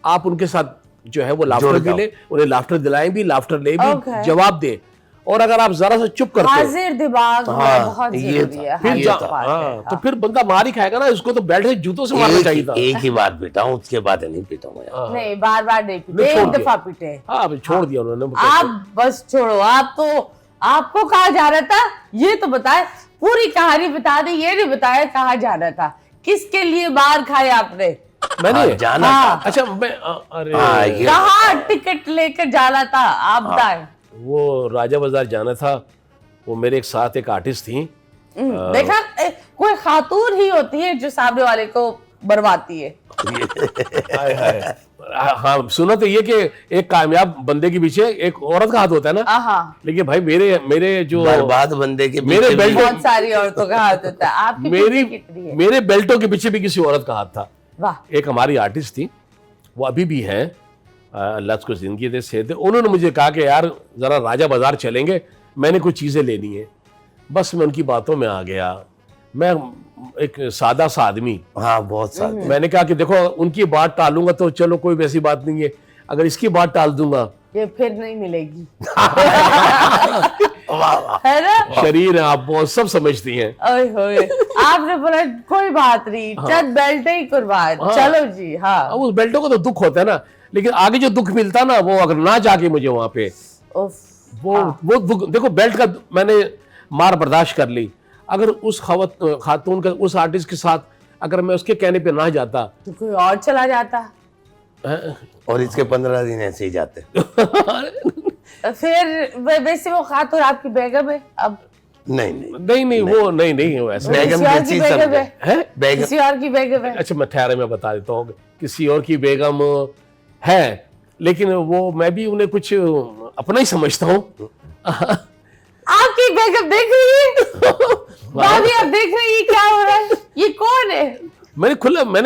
आप उनके साथ जो है वो लाफ्टर भी ले, उन्हें लाफ्टर दिलाएं भी, लाफ्टर ले भी, जवाब दे। और अगर आप जरा सा चुप करते हो, हाजिर दिमाग बहुत जरूरी है। फिर तो फिर बंदा मार ही खाएगा ना। इसको तो बेल्ट से जूतों से मारना चाहिए था। एक ही बार पीटा हूं, उसके बाद नहीं पीटा हूं। नहीं, बार नहीं पीटे, एक दफा पीटे। हाँ, छोड़ दिया उन्होंने। आप बस छोड़ो, आप तो आपको कहा जा रहा था ये तो बताए, पूरी कहानी बता दी। ये नहीं बताया कहा जा रहा था, किसके लिए मार खाए आपने? मैंने जाना था। अच्छा मैं अरे कहाँ टिकट लेकर जाना था आप बताए? वो राजा बाजार जाना था। वो मेरे एक साथ एक आर्टिस्ट थी। देखा, कोई खातून ही होती है जो सामने वाले को बर्बादती है। हाँ, सुना तो ये कि एक कामयाब बंदे के पीछे एक औरत का हाथ होता है ना। लेकिन भाई मेरे जो बर्बाद बंदे के मेरे बेल्ट, बहुत सारी औरतों का हाथ होता है। आपकी मेरे बेल्टों के पीछे भी किसी औरत का हाथ था। वाह। एक हमारी आर्टिस्ट थी, वो अभी भी है, अल्लाह को जिंदगी दे, सेहत दे। उन्होंने मुझे कहा कि यार जरा राजा बाजार चलेंगे, मैंने कुछ चीजें लेनी है। बस मैं उनकी बातों में आ गया। मैं एक सादा सा आदमी, हाँ बहुत सादा। मैंने कहा कि देखो उनकी बात टालूंगा तो चलो कोई वैसी बात नहीं है, अगर इसकी बात टाल दूंगा ये फिर नहीं मिलेगी। है ना? शरीर है आप, बहुत सब समझती हैं। ओए होए, आपने बोला कोई बात नहीं, चल बेल्ट ही कुर्बान। चलो जी। हाँ, अब उस बेल्टों को तो दुख होता है ना, लेकिन आगे जो दुख मिलता ना, वो अगर ना जाके मुझे वहां पे वो दुख, देखो बेल्ट का मैंने मार बर्दाश्त कर ली। अगर उस खातून का, उस आर्टिस्ट के साथ अगर मैं उसके कहने पे ना जाता तो कोई और चला जाता। और इसके 15 दिन ऐसे ही जाते। फिर वैसे वो खातून आपकी बेगम है अब? नहीं वो नहीं वो ऐसा बेगम किसी और की बेगम है? बेगम किसी और की बेगम है? अच्छा मैं ठहरे मैं बता देता हूँ, किसी और की बेगम है, लेकिन वो मैं भी उन्हें कुछ अपना ही समझता हूँ। आपकी बेगम देख रही है? भाभी आप देख रही है क्या हो रहा है? ये कौन है? मैंने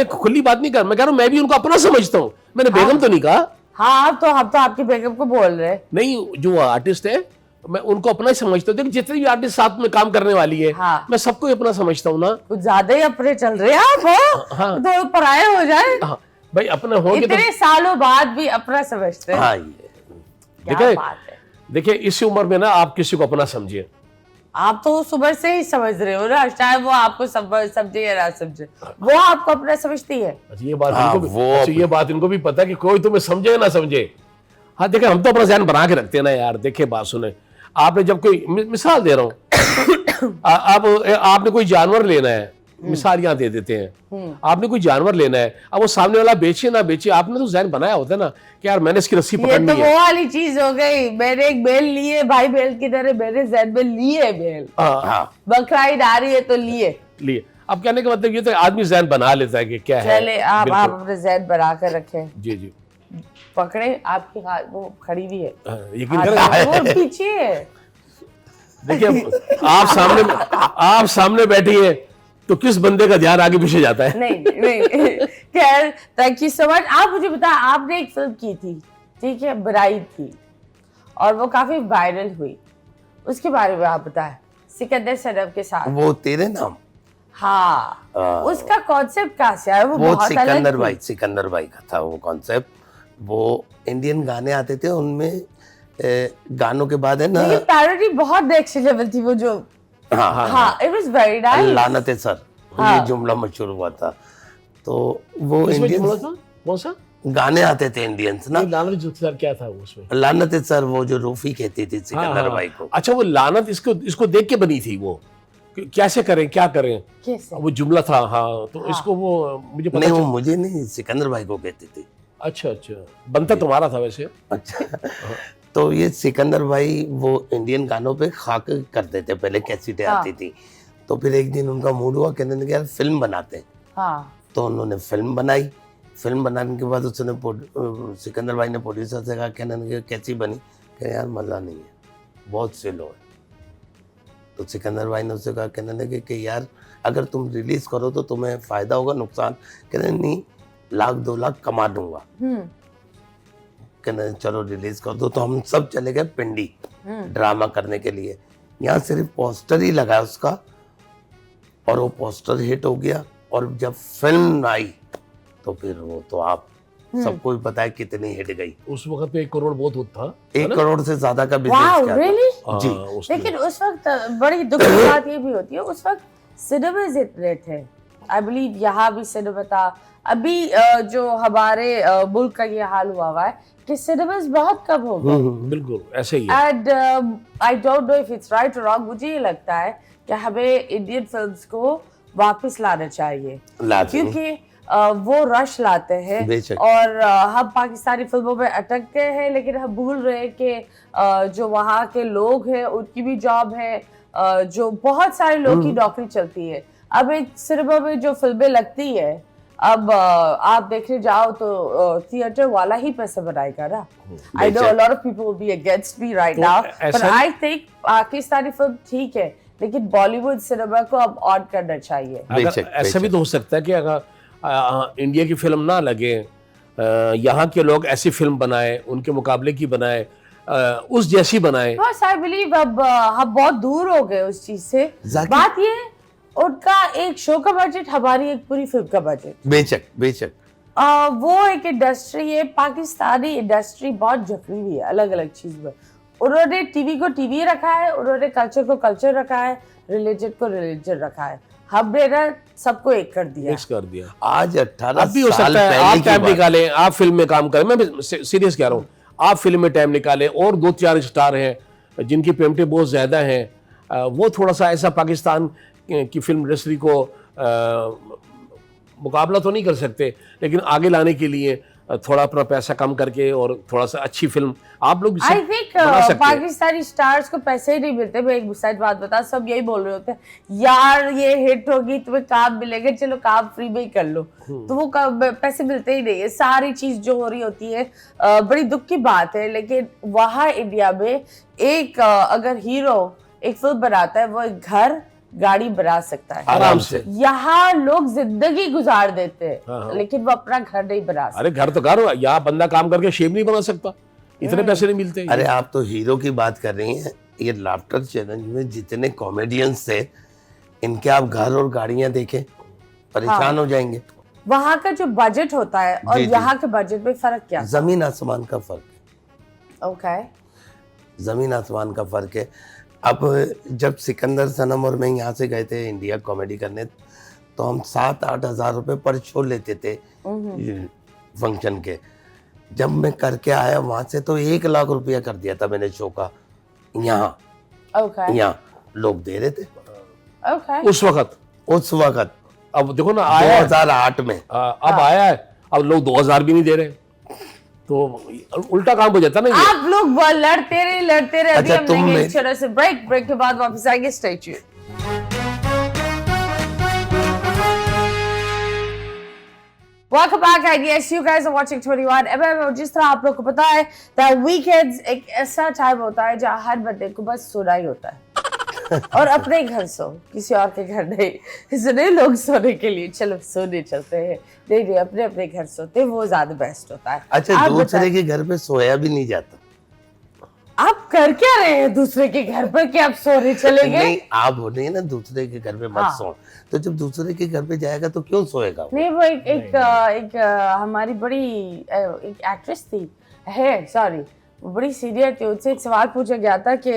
खुली बात नहीं कर, मैं कह रहा हूँ मैं भी उनको अपना समझता हूँ, मैंने बेगम तो नहीं कहा। हाँ, हम तो आपकी बेगम को बोल रहे हैं। नहीं, जो आर्टिस्ट है मैं उनको अपना ही समझता हूँ। देखिए जितने भी आर्टिस्ट साथ में काम करने वाली है, हाँ। मैं सबको ही अपना समझता हूँ ना। कुछ ज्यादा ही अपने चल रहे हैं आप। हाँ। तो पराये हो जाए। हाँ, भाई अपना होंगे इतने सालों बाद भी अपना समझते हैं। हाँ, देखिए इस उम्र में ना आप किसी को अपना समझिए। आप तो सुबह से ही समझ रहे हो ना, चाहे वो आपको समझे या ना समझे, वो आपको अपना समझती है। अच्छा ये बात इनको भी पता है कि कोई तुम्हें समझे ना समझे। हाँ देखिए हम तो अपना ध्यान बना के रखते हैं ना यार। देखिए बात सुने, आपने जब कोई मिसाल दे रहा हूँ, आपने कोई जानवर लेना है, मिसालियां दे देते हैं। आपने कोई जानवर लेना है, अब वो सामने वाला बेचे ना बेचे, आपने तो ज़हन बनाया होता है ना कि यार मैंने इसकी रस्सी ये पकड़नी तो है। वो वाली चीज हो गई, मैंने एक बेल लिए भाई, बेल की तरह मेरे जहन में लिए बेल, हाँ बकरा ईद आ रही है तो लिए। अब कहने का मतलब ये तो आदमी जहन बना लेता है कि क्या है। चले आप बिल्कुल। अपने जहन बना कर रखें। जी जी, पकड़े आपके हाथ, वो खड़ी भी है, यकीन करें। वो पीछे है। देखिए आप सामने बैठी है तो किस बंदे का ध्यान आगे पीछे जाता है। नहीं खैर, थैंक यू सो मच। आप मुझे बताएं, आपने एक फिल्म की थी, ठीक है, बुराई थी, और वो काफी वायरल हुई, उसके बारे में आप बताएं, सिकंदर सनम के साथ। वो तेरे नाम, हाँ, उसका कॉन्सेप्ट कहाँ से आया? वो बहुत सिकंदर भाई का था वो कॉन्सेप्ट। वो इंडियन गाने आते थे, उनमें गानों के बाद है ना, लेकिन पैरोडी बहुत नेक्स्ट लेवल थी वो जो। हाँ, इट वाज वेरी नाइस। लानते सर, ये जुमला मशहूर हुआ था। तो वो इंडियन कौन सा गाने आते थे इंडियंस ना, लानत सर क्या था उसमें? लानते सर, वो जो रूफी कहती थी सिकंदर भाई को। अच्छा, वो लानत इसको देख के बनी थी वो, कैसे करें क्या करें, कैसे? वो जुमला था। हाँ, तो इसको वो मुझे पता नहीं, वो मुझे नहीं, सिकंदर भाई को कहती थी। अच्छा, बनता तुम्हारा था वैसे। अच्छा तो ये सिकंदर भाई वो इंडियन गानों पे खाक करते थे पहले, कैसेटें आती थी। तो फिर एक दिन उनका मूड हुआ, कहने लगे यार फिल्म बनाते हैं। तो उन्होंने फिल्म बनाई। फिल्म बनाने के बाद उसने सिकंदर भाई ने प्रोड्यूसर से कहा, कहने लगे कैसी बनी? कह यार मज़ा नहीं है, बहुत स्लो है। तो सिकंदर भाई ने उससे कहा, कहने लगे कि यार अगर तुम रिलीज करो तो तुम्हें फ़ायदा होगा नुकसान? कहने नहीं, 1-2 लाख कमा दूंगा। कहने चलो रिलीज कर दो। तो हम सब चले गए पिंडी ड्रामा करने के लिए। यहाँ सिर्फ पोस्टर ही लगा उसका, और वो पोस्टर हिट हो गया। और जब फिल्म आई तो फिर वो तो आप सबको भी पता है कितनी हिट गई। उस वक्त पे 1 करोड़ बहुत था, 1 करोड़ से ज्यादा का बिजनेस वाओ, किया रियली? था। जी, लेकिन उस वक्त बड़ी दुख की बात ये भी होती है, उस वक्त सिनेमाज इतने थे, आई बिलीव यहाँ भी सिनेमा था। अभी जो हमारे मुल्क का ये हाल हुआ है कि सिनेमाज बहुत कम हो गए। बिल्कुल ऐसे ही है। And I don't know if it's right और रॉन्ग, मुझे ये लगता है कि हमें इंडियन फिल्म्स को वापस लाना चाहिए, क्योंकि वो रश लाते हैं और हम पाकिस्तानी फिल्मों में अटक गए हैं, लेकिन हम भूल रहे हैं कि जो वहाँ के लोग हैं उनकी भी जॉब है, जो बहुत सारे लोग की नौकरी चलती है। अब एक सिनेमा में जो फिल्में लगती है, अब आप देखने जाओ तो थिएटर वाला ही पैसे बनाएगा ना। I know a lot of people will be against me right now, but I think Pakistani film ठीक है, लेकिन बॉलीवुड सिनेमा को अब ऑन करना चाहिए। ऐसा भी तो हो सकता है कि अगर इंडिया की फिल्म ना लगे, यहाँ के लोग ऐसी फिल्म बनाए, उनके मुकाबले की बनाए, उस जैसी बनाए। बस आई बिलीव अब हम बहुत दूर हो गए उस चीज से। बात ये, उनका एक शो का बजट, हमारी एक पूरी फिल्म का बजट। बेशक वो एक इंडस्ट्री है, पाकिस्तानी इंडस्ट्री बहुत जकड़ी हुई है अलग अलग चीज में। उन्होंने टीवी को टीवी रखा है, उन्होंने कल्चर को कल्चर रखा है, रिलीजन को रिलीजन रखा है। हमने ना सबको एक कर दिया। आज 18 अब भी हो सकता है आप टाइम निकालें, आप फिल्म में काम करें, मैं सीरियस कह रहा हूँ, आप फिल्म में टाइम निकालें, और 2-4 स्टार हैं जिनकी पेमेंटें बहुत ज़्यादा हैं, वो थोड़ा सा ऐसा पाकिस्तान की फिल्म इंडस्ट्री को मुकाबला तो नहीं कर सकते, लेकिन आगे लाने के लिए थोड़ा अपना पैसा कम करके और थोड़ा सा अच्छी फिल्म आप लोग आई थिंक पाकिस्तानी स्टार्स को पैसे ही नहीं मिलते। मैं एक साइड बात बता, सब यही बोल रहे होते हैं यार ये हिट होगी तुम्हें काम मिलेगा, चलो काम फ्री में ही कर लो, तो वो पैसे मिलते ही नहीं है। सारी चीज जो हो रही होती है बड़ी दुख की बात है। लेकिन वहाँ इंडिया में एक अगर हीरो एक फिल्म बनाता है, वो एक घर गाड़ी बना सकता है आराम से। यहाँ लोग जिंदगी गुजार देते हैं, लेकिन वो अपना घर नहीं बना सकते। अरे घर तो घर, यहाँ बंदा काम करके शेप नहीं बना सकता, इतने पैसे नहीं मिलते। अरे आप तो हीरो की बात कर रही हैं, ये लाफ्टर चैलेंज में जितने कॉमेडियंस थे, इनके आप घर और गाड़ियां देखें, परेशान हो जाएंगे। वहाँ का जो बजट होता है और यहाँ के बजट में फर्क क्या? जमीन आसमान का फर्क है। ओके, जमीन आसमान का फर्क है। अब जब सिकंदर सनम और मैं यहाँ से गए थे इंडिया कॉमेडी करने, तो हम 7-8 हज़ार रुपये पर शो लेते थे फंक्शन के। जब मैं करके आया वहाँ से तो 1 लाख रुपया कर दिया था मैंने शो का। यहाँ यहाँ लोग दे रहे थे ओके। उस वक्त अब देखो ना आया है, 2008 में। अब आया है, अब लोग 2000 भी नहीं दे रहे, तो उल्टा काम हो जाता ना ये। आप लोग बहुत लड़ते रहे। अभी अच्छा, हम तुम लेंगे एक छोटा सा ब्रेक के बाद वापस आएंगे। Stay tuned. Welcome back, and yes, you guys are watching 21 MM। और जिस तरह आप लोग को पता है that weekends एक ऐसा टाइम होता है जहाँ हर बंदे को बस सोना ही होता है और अपने घर सो, किसी और के घर नहीं। इसलिए लोग सोने के लिए चलो सोने चलते हैं, नहीं अपने अपने घर सोते, वो ज्यादा बेस्ट होता है। अच्छा, आप दूसरे के घर पे सोया भी नहीं जाता। आप कर क्या रहे हैं दूसरे के घर पर कि आप सोने चले गए? नहीं, आप बोले ना दूसरे के घर पे मत हाँ। सो, तो जब दूसरे के घर पे जाएगा तो क्यों सोएगा वो? नहीं, वो एक हमारी बड़ी एक एक्ट्रेस थी, है सॉरी, वो बड़ी सीनियर थी, उनसे एक सवाल पूछा गया था कि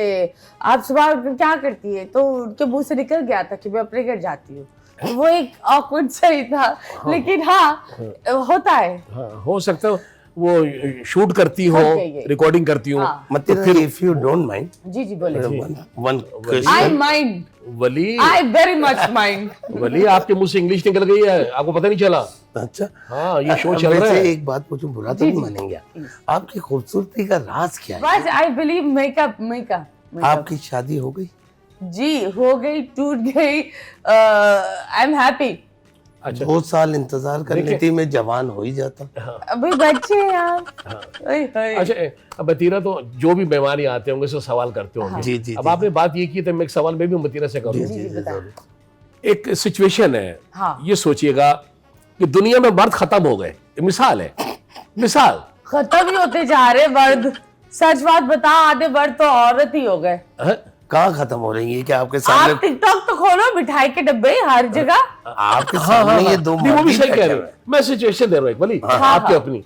आप सुबह उठकर क्या करती है, तो उनके मुंह से निकल गया था कि मैं अपने घर जाती हूँ। वो एक ऑकवर्ड सही था, लेकिन हाँ होता है। हाँ, हो सकता है वो शूट करती हो, रिकॉर्डिंग करती हो। हाँ। मतलब इफ यू डोंट माइंड, जी जी बोले। One I question. Mind, Wali, I very much mind. Wali आपके मुंह से इंग्लिश निकल गई है, आपको पता नहीं चला? अच्छा, हाँ, ये शो चल रहा वैसे है। एक बात पूछूं, बुरा तो नहीं मानेंगे, आपकी खूबसूरती का राज क्या है? बस आई बिलीव मेकअप। आपकी शादी हो गई? जी हो गई, टूट गई। I am happy. अच्छा, 2 साल इंतजार कर लेती, मैं जवान हो ही जाता। अभी बच्चे हैं यार। ओए होए। अच्छा, अब मतीरा तो जो भी मेहमान यहाँ आते होंगे सब सवाल करते होंगे। जी जी अब आपने बात ये की तो मैं एक सवाल मैं भी मतीरा से करूँ। जी बताएं। एक सिचुएशन है, हाँ। ये सोचिएगा कि दुनिया में मर्द खत्म हो गए, मिसाल है, मिसाल। खत्म ही होते जा रहे मर्द। सच बात बता, आधे मर्द तो औरत ही हो गए। कहाँ खत्म हो रही है? क्या आपके आप सामने? टिकटॉक तो खोलो, मिठाई के डब्बे हर जगह। आपके सामने ये दो नहीं, वो भी मर्द सही कह बैठे रहे हुए हैं। हैं। मैं सिचुएशन दे रहा हूँ एक बोली, हाँ, आपके अपनी।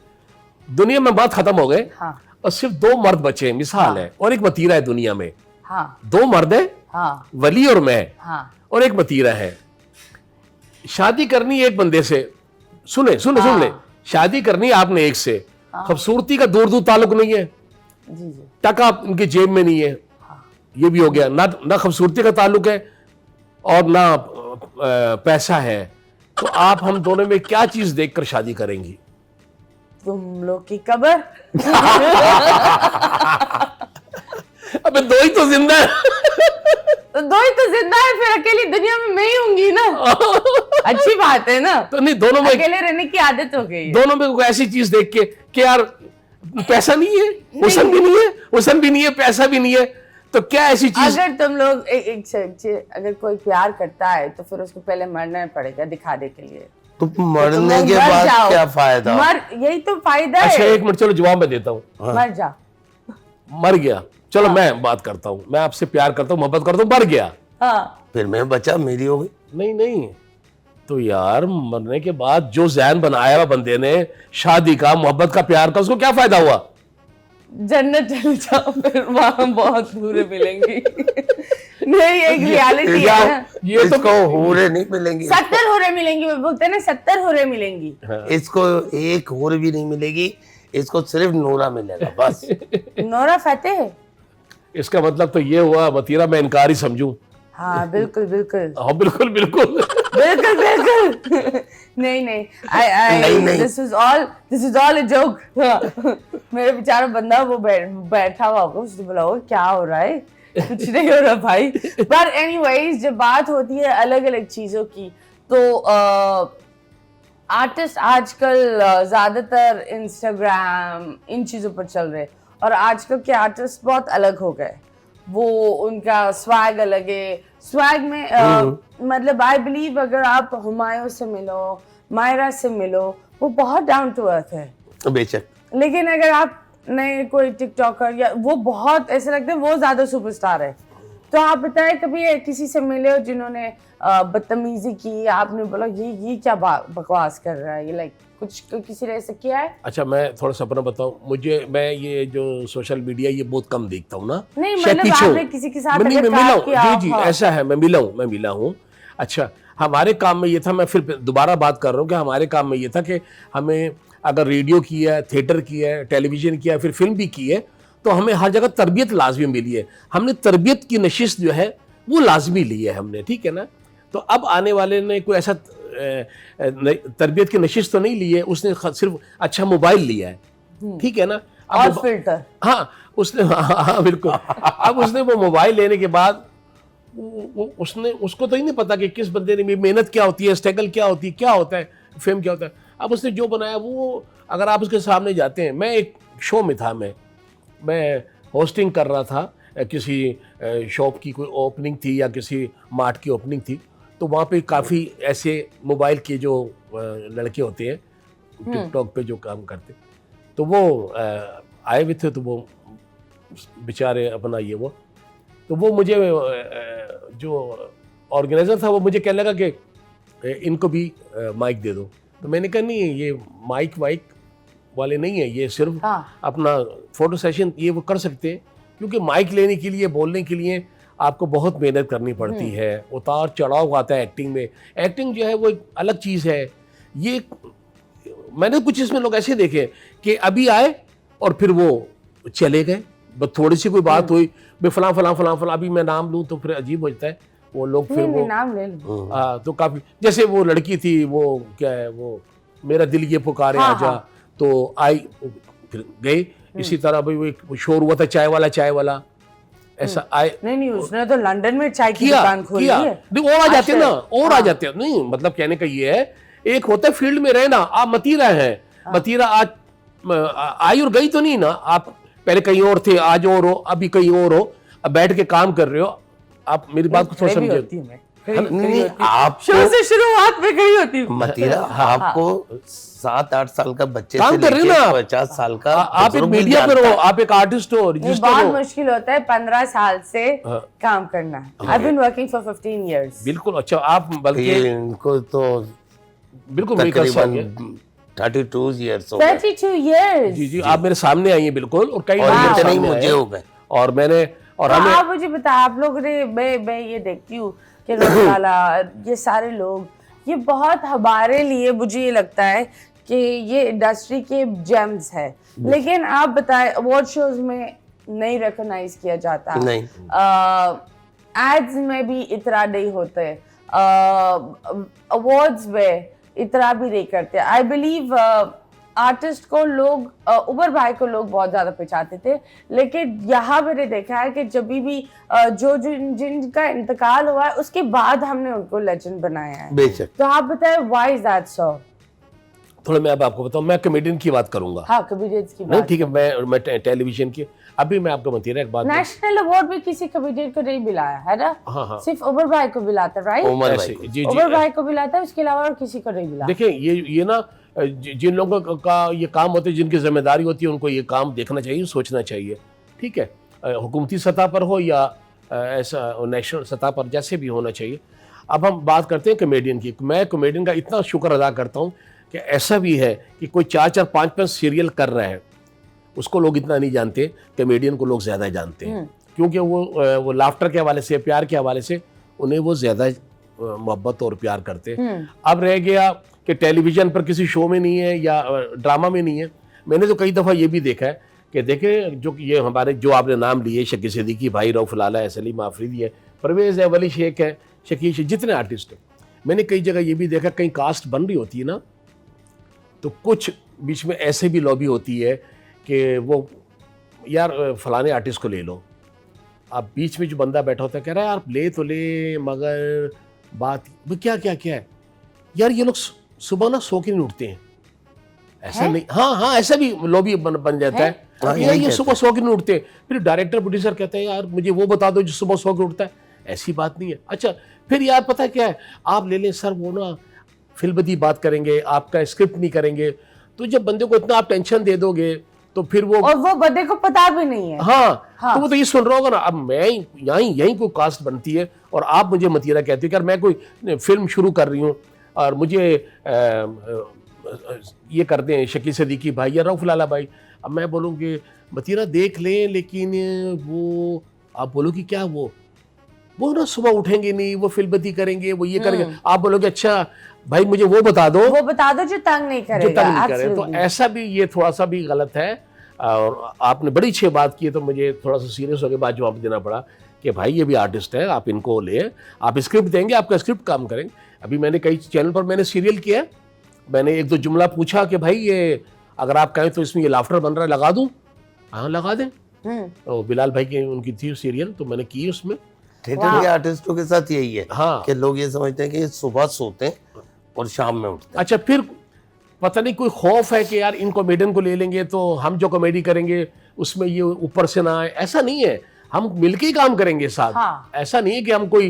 दुनिया में मर्द खत्म हो गए हाँ और सिर्फ 2 मर्द बचे हैं, मिसाल है, और एक मतीरा है दुनिया में। हाँ 2 मर्द है, हाँ वली और मैं, हाँ और एक मतीरा है। शादी करनी एक बंदे से, सुने शादी करनी आपने एक से। खूबसूरती का दूर दूर ताल्लुक नहीं है, जी जी। टका इनके जेब में नहीं है, ये भी हो गया ना खूबसूरती का ताल्लुक है और ना पैसा है। तो आप हम दोनों में क्या चीज देखकर शादी करेंगी? तुम लोग की कब्र। अबे 2 ही तो जिंदा है। तो 2 ही तो जिंदा है, फिर अकेली दुनिया में मैं ही होंगी ना। अच्छी बात है ना, तो नहीं, दोनों में अकेले रहने की आदत हो गई है। दोनों में कोई ऐसी चीज देख के कि यार पैसा नहीं है, हुस्न भी नहीं है, हुस्न भी नहीं है, पैसा भी नहीं है, तो क्या ऐसी चीज? अगर तुम लोग अगर कोई प्यार करता है तो फिर उसको पहले मरना पड़ेगा दिखाने के लिए। तो तुम मरने लोग के मर बाद जाओ। क्या फायदा? यही तो फायदा अच्छा, है। 1 मिनट, चलो जवाब मैं देता हूँ। मर जा। मर गया, चलो मैं बात करता हूँ, मैं आपसे प्यार करता हूँ, मोहब्बत करता हूँ, मर गया। हाँ फिर मैं बचा, मेरी हो गई। नहीं, तो यार मरने के बाद जो ज़हन बनाया हुआ बंदे ने शादी का, मोहब्बत का, प्यार का, उसको क्या फायदा हुआ? जन्नत चले जाओ, फिर वहां बहुत बुरे मिलेंगी। नहीं, एक रियलिटी है ना। ये तो इसको हूरे नहीं मिलेंगी, 70 हुरे मिलेंगी, वो बोलते हैं ना 70 हुरे मिलेंगी। इसको एक हूर भी नहीं मिलेगी, इसको सिर्फ नूरा मिलेगा बस। Nora Fateh. इसका मतलब तो ये हुआ मतीरा, मैं इनकार ही समझूं। हाँ बिल्कुल बिल्कुल हाँ बिल्कुल बिल्कुल। बिल्कुल बिल्कुल। नहीं नहीं। This is all a joke. मेरे बेचारा बंदा वो बैठा हुआ होगा, उसने बोला वो क्या हो रहा है, कुछ नहीं हो रहा भाई। बट एनीवेज, जब बात होती है अलग अलग चीजों की, तो आर्टिस्ट आजकल ज्यादातर इंस्टाग्राम इन चीजों पर चल रहे, और आजकल के आर्टिस्ट बहुत अलग हो गए। वो उनका स्वैग अलग है। स्वैग में मतलब आई बिलीव अगर आप हुमायूं से मिलो, मायरा से मिलो, वो बहुत डाउन टू अर्थ है। बेशक। लेकिन अगर आप नए कोई टिकटॉकर या वो बहुत ऐसे लगते हैं वो ज्यादा सुपरस्टार है। तो आप बताएं कभी किसी से मिले हो जिन्होंने बदतमीजी की, आपने बोला ये क्या बकवास कर रहा है, ये लाइक कुछ किसी ने ऐसे किया है? अच्छा, मैं थोड़ा सा अपना बताऊं, मैं ये जो सोशल मीडिया ये बहुत कम देखता हूँ ना। नहीं, शायद मतलब पीछे हूँ। आपने किसी के साथ मैं अगर मिला काम हूँ, किया, जी हाँ। ऐसा है, मैं मिला हूँ। अच्छा, हमारे काम में ये था, मैं फिर दोबारा बात कर रहा हूँ कि हमारे काम में ये था कि हमें अगर रेडियो किया है, थिएटर किया है, टेलीविजन किया है, फिर फिल्म भी की है, तो हमें हर जगह तरबियत लाजमी मिली है। हमने तरबियत की नशिस्त जो है वो लाजमी ली है हमने, ठीक है ना। तो अब आने वाले ने कोई ऐसा तरबियत की नशिश तो नहीं ली है, उसने सिर्फ अच्छा मोबाइल लिया है, ठीक है ना। और फिल्टर, हाँ उसने, हाँ बिल्कुल। अब उसने वो मोबाइल लेने के बाद उसने, उसको तो ही नहीं पता कि किस बंदे ने मेहनत क्या होती है, स्ट्रगल क्या होती है, क्या होता है, फेम क्या होता है। अब उसने जो बनाया वो, अगर आप उसके सामने जाते हैं, मैं एक शो में था, मैं होस्टिंग कर रहा था, किसी शॉप की कोई ओपनिंग थी या किसी मार्ट की ओपनिंग थी, तो वहाँ पे काफ़ी ऐसे मोबाइल के जो लड़के होते हैं टिकटॉक पे जो काम करते, तो वो आए हुए थे, तो वो बेचारे अपना ये वो, तो वो मुझे जो ऑर्गेनाइज़र था वो मुझे कहने लगा कि इनको भी माइक दे दो। तो मैंने कहा नहीं, ये माइक वाइक वाले नहीं है, ये सिर्फ अपना फोटो सेशन ये वो कर सकते हैं, क्योंकि माइक लेने के लिए, बोलने के लिए आपको बहुत मेहनत करनी पड़ती है, उतार चढ़ाव आता है एक्टिंग में। एक्टिंग जो है वो एक अलग चीज़ है। ये मैंने कुछ इसमें लोग ऐसे देखे कि अभी आए और फिर वो चले गए, बस थोड़ी सी कोई बात हुई, भाई फलां फलां फलां फलां, अभी मैं नाम लूँ तो फिर अजीब हो जाता है, वो लोग फिर वो नाम ले लो। तो काफ़ी, जैसे वो लड़की थी, वो क्या है, वो मेरा दिल ये पुकारे आजा, तो आई फिर गई। इसी तरह भाई वो एक शोर हुआ था चाय वाला ऐसा आए। नहीं उसने तो लंदन में चाय की दुकान खोली है। नहीं और आ जाते हैं ना, और आ जाते हैं। नहीं मतलब कहने का ये है, एक होता है फील्ड में रहना, आप मतीरा हैं, मतीरा आज आई और गई तो नहीं ना, आप पहले कहीं और थे, आज और हो, अभी कहीं और हो, अब बैठ के काम कर रहे हो। आप मेरी बात को थोड़ा समझे। नहीं, आप शुरू से शुरुआत में गई होती हूँ मतीरा, आपको 7-8 साल का बच्चे काम से कर रहे लेके ना, 50 साल का आप एक बुजुर्ग भी मीडिया पर जानता हो, है। आप एक आर्टिस्ट हो, रजिस्टर बहुत हो। मुश्किल होता है 15 साल से काम करना। I been working for 15 years। बिल्कुल। अच्छा, आप बल्कि इनको तो बिल्कुल मेरे साथ है। तकरीबन 32 years हो गए। 32 years। जी आप मेरे सामने आई हैं बिल्कुल, और कई और लोग मेरे इतने ही सामने मुझे आए। हो गए। और मैंने, और तो हमें, आप मुझे बता, आप लोग ने, मैं ये देखती हूँ कि रोज़ाना ये सारे लोग, ये बहुत हमारे लिए, मुझे ये लगता है कि ये इंडस्ट्री के जेम्स है, लेकिन आप बताएं अवार्ड शोज में नहीं रिकॉग्नाइज किया जाता, नहीं, एड्स में भी इतना नहीं होते, अवार्ड्स में इतना भी नहीं करते। आई बिलीव आर्टिस्ट को लोग, उमर भाई को लोग बहुत ज्यादा पहचानते थे, लेकिन यहाँ मैंने देखा है कि जब भी जिनका इंतकाल हुआ है उसके बाद हमने उनको लेजेंड बनाया है। बेशक। तो आप बताएं व्हाई इज दैट सो? थोड़ा मैं अब आपको बताऊं, मैं कॉमेडियन की बात करूंगा। हाँ, कॉमेडियंस की नहीं बात। ठीक है, मैं टेलीविजन की, अभी मैं आपको बताइए एक बात। नेशनल अवार्ड भी किसी कॉमेडियन को नहीं मिलाया है ना? हाँ। सिर्फ उमर भाई को मिलाता, राइट? उमर ऐसे, भाई, जी उमर भाई को मिलाता है, उसके अलावा और किसी को नहीं मिला। देखिए ये ना, जिन लोगों का ये काम होते हैं, जिनकी जिम्मेदारी होती है, उनको ये काम देखना चाहिए, सोचना चाहिए, ठीक है, हुकूमती सतह पर हो या ऐसा नेशनल सतह पर, जैसे भी होना चाहिए। अब हम बात करते हैं कॉमेडियन की। मैं कॉमेडियन का इतना शुक्र अदा करता हूँ कि ऐसा भी है कि कोई 4-4, 5-5 सीरियल कर रहा है, उसको लोग इतना नहीं जानते, कॉमेडियन को लोग ज़्यादा जानते हैं, क्योंकि वो लाफ्टर के हवाले से, प्यार के हवाले से उन्हें वो ज़्यादा मोहब्बत और प्यार करते हैं। अब रह गया कि टेलीविज़न पर किसी शो में नहीं है या ड्रामा में नहीं है। मैंने तो कई दफ़ा ये भी देखा है कि देखें, जो ये हमारे, जो आपने नाम लिए, शकी सिद्दीकी भाई, रऊफ लाला है, सलीम आफरीदी है, परवेज़ है, वली शेख है, शकीश, जितने आर्टिस्ट हैं, मैंने कई जगह ये भी देखा, कहीं कास्ट बन रही होती है ना, तो कुछ बीच में ऐसे भी लॉबी होती है कि वो, यार फलाने आर्टिस्ट को ले लो। अब बीच में जो बंदा बैठा होता है कह रहा है यार ले तो ले, मगर बात क्या है यार, ये लोग सुबह ना सो के नहीं उठते हैं, ऐसा नहीं, हाँ ऐसा भी लॉबी बन जाता है। यार ये सुबह सो के नहीं उठते, फिर डायरेक्टर प्रोड्यूसर कहते हैं यार मुझे वो बता दो जो सुबह सो के उठता है। ऐसी बात नहीं है। अच्छा फिर यार पता है क्या है, आप ले लें सर, वो ना फिल्मदी बात करेंगे, आपका स्क्रिप्ट नहीं करेंगे, तो जब बंदे को इतना आप टेंशन दे दोगे तो फिर वो, और वो बंदे को पता भी नहीं है। हाँ। तो वो तो ये सुन रहा होगा ना, अब मैं यहीं कोई कास्ट बनती है और आप मुझे मतीरा कहते हो, यार मैं कोई फिल्म शुरू कर रही हूँ और मुझे ये कर दें शकील सिद्दीकी भाई या रऊफ लाला भाई। अब मैं बोलूँगी मतीरा देख लें, लेकिन वो आप बोलोगे क्या, वो ना सुबह उठेंगे नहीं, वो फिल्मबत्ती करेंगे, वो ये करेंगे। आप बोलोगे अच्छा भाई मुझे वो बता दो जो तंग नहीं करेगा, जो तंग नहीं करे। तो ऐसा भी, ये थोड़ा सा भी गलत है। और आपने बड़ी अच्छी बात की है, तो मुझे थोड़ा सा सीरियस होकर बात जवाब देना पड़ा कि भाई ये भी आर्टिस्ट है, आप इनको ले, आप स्क्रिप्ट देंगे, आपका स्क्रिप्ट काम करेंगे। अभी मैंने कई चैनल पर मैंने सीरियल किया, मैंने एक दो जुमला पूछा कि भाई ये अगर आप कहें तो इसमें ये लाफ्टर बन रहा है, लगा दूं? हाँ लगा दें। तो बिलाल भाई की उनकी थी सीरियल, तो मैंने की उसमें। थिएटर के आर्टिस्टों के साथ यही है हाँ। कि लोग ये समझते हैं कि ये सुबह सोते हैं और शाम में उठते हैं। अच्छा, फिर पता नहीं कोई खौफ है कि यार इन कॉमेडियन को ले लेंगे तो हम जो कॉमेडी करेंगे उसमें ये ऊपर से ना आए। ऐसा नहीं है, हम मिलके ही काम करेंगे साथ। हाँ। ऐसा नहीं है कि हम कोई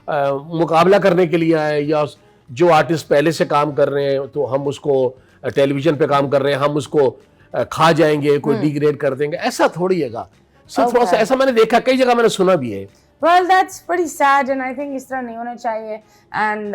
मुकाबला करने के लिए आए, या जो आर्टिस्ट पहले से काम कर रहे हैं तो हम उसको टेलीविजन पे काम कर रहे हैं हम उसको खा जाएंगे, कोई डिग्रेड कर देंगे, ऐसा थोड़ी हैगा। सिर्फ थोड़ा सा ऐसा मैंने देखा, कई जगह मैंने सुना भी है। Well, that's pretty sad and I think इस तरह नहीं होना चाहिए and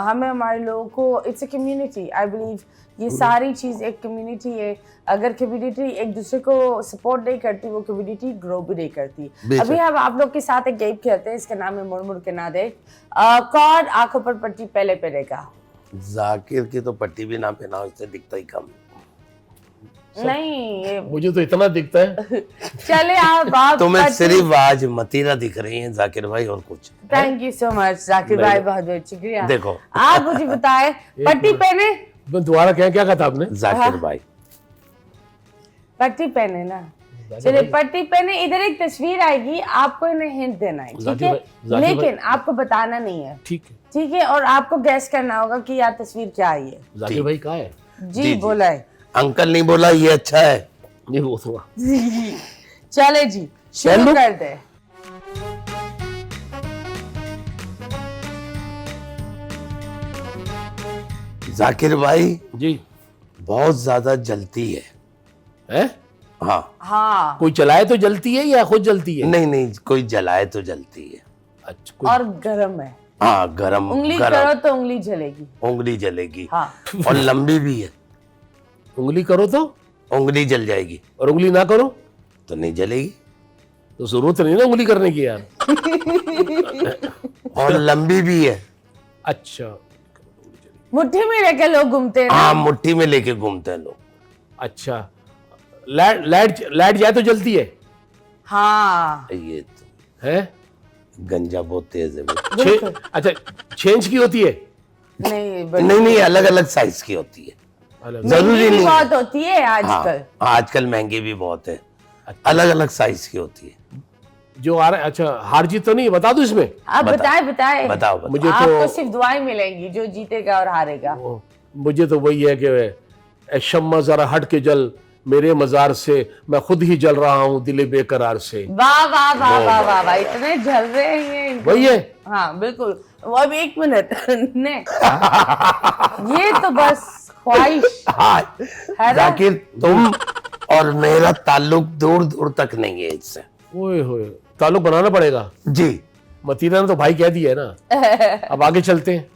हमें हमारे लोगों को it's a community I believe ये सारी चीज़ एक community है। अगर community एक दूसरे को support नहीं करती वो community grow भी नहीं करती। अभी हम आप लोग के साथ एक गेम खेलते हैं, इसका नाम है मुड़ मुड़ के ना देख। कौन आंखों पर पट्टी पहले पहनेगा? जाकिर की तो पट्टी भी ना पहना, इससे दिखता ही कम। नहीं ये मुझे तो इतना दिखता है। चले आप तुम्हें सिर्फ आज मतीरा दिख रही है जाकिर भाई, और कुछ। Thank you so much Zakir भाई, बहुत बहुत शुक्रिया। देखो आप मुझे बताएं पट्टी पहने, दोबारा क्या क्या कहा था आपने? जाकिर भाई पट्टी पहने ना, चलिए पट्टी पहने। इधर एक तस्वीर आएगी, आपको इन्हें हिंट देना है, ठीक है? लेकिन आपको बताना नहीं है, ठीक है? ठीक है, और आपको गैस करना होगा कि यार तस्वीर क्या आई है। जाकिर भाई कहाँ है? जी बोला है, अंकल नहीं बोला, ये अच्छा है। नहीं वो तो चले जी शुरू कर दे। जाकिर भाई जी बहुत ज्यादा जलती है। है? हाँ हाँ कोई चलाए तो जलती है या खुद जलती है? नहीं नहीं, कोई जलाए तो जलती है। अच्छा कोई... और गरम है, हाँ गरम, उंगली गरम। करो तो उंगली जलेगी। उंगली जलेगी। हाँ और लंबी भी है, उंगली करो तो उंगली जल जाएगी, और उंगली ना करो तो नहीं जलेगी। तो जरूरत नहीं ना उंगली करने की यार। और लंबी भी है। अच्छा मुट्ठी में लेके लोग घूमते हैं ना। हाँ मुट्ठी में लेके घूमते हैं लोग। अच्छा लाइट जाए तो जलती है? हाँ ये तो है? गंजा बहुत तेज है। अच्छा छेंच की होती है? नहीं नहीं नहीं, अलग अलग साइज की होती है, अलग जरूरी महंगी भी नहीं। बहुत होती है हाँ, आजकल। आजकल महंगी भी बहुत है, अलग अलग साइज की होती है। जो आ रहा है। अच्छा हार जीत तो नहीं, बता दो इसमें? आप बताएं बताओ बताओ। मुझे आपको तो सिर्फ दुआएं मिलेंगी, जो जीतेगा और हारेगा। मुझे तो वही है कि ए शम्मा जरा हट के जल मेरे मजार से, मैं खुद ही जल रहा हूँ दिल बेकरार से। वाह वाह वाह वाह वाह वाह, इतने जल रहे हैं ये इनको। वही है? हाँ बिल्कुल। वो अब 1 मिनट ने ये तो बस ख्वाहिश हाँ है ना? जाकिर तुम और मेरा ताल्लुक दूर दूर तक नहीं है इससे। ओए होए, ताल्लुक बनाना पड़ेगा जी। मतीरा ने तो भाई कह दिया है ना। अब आगे चलते हैं।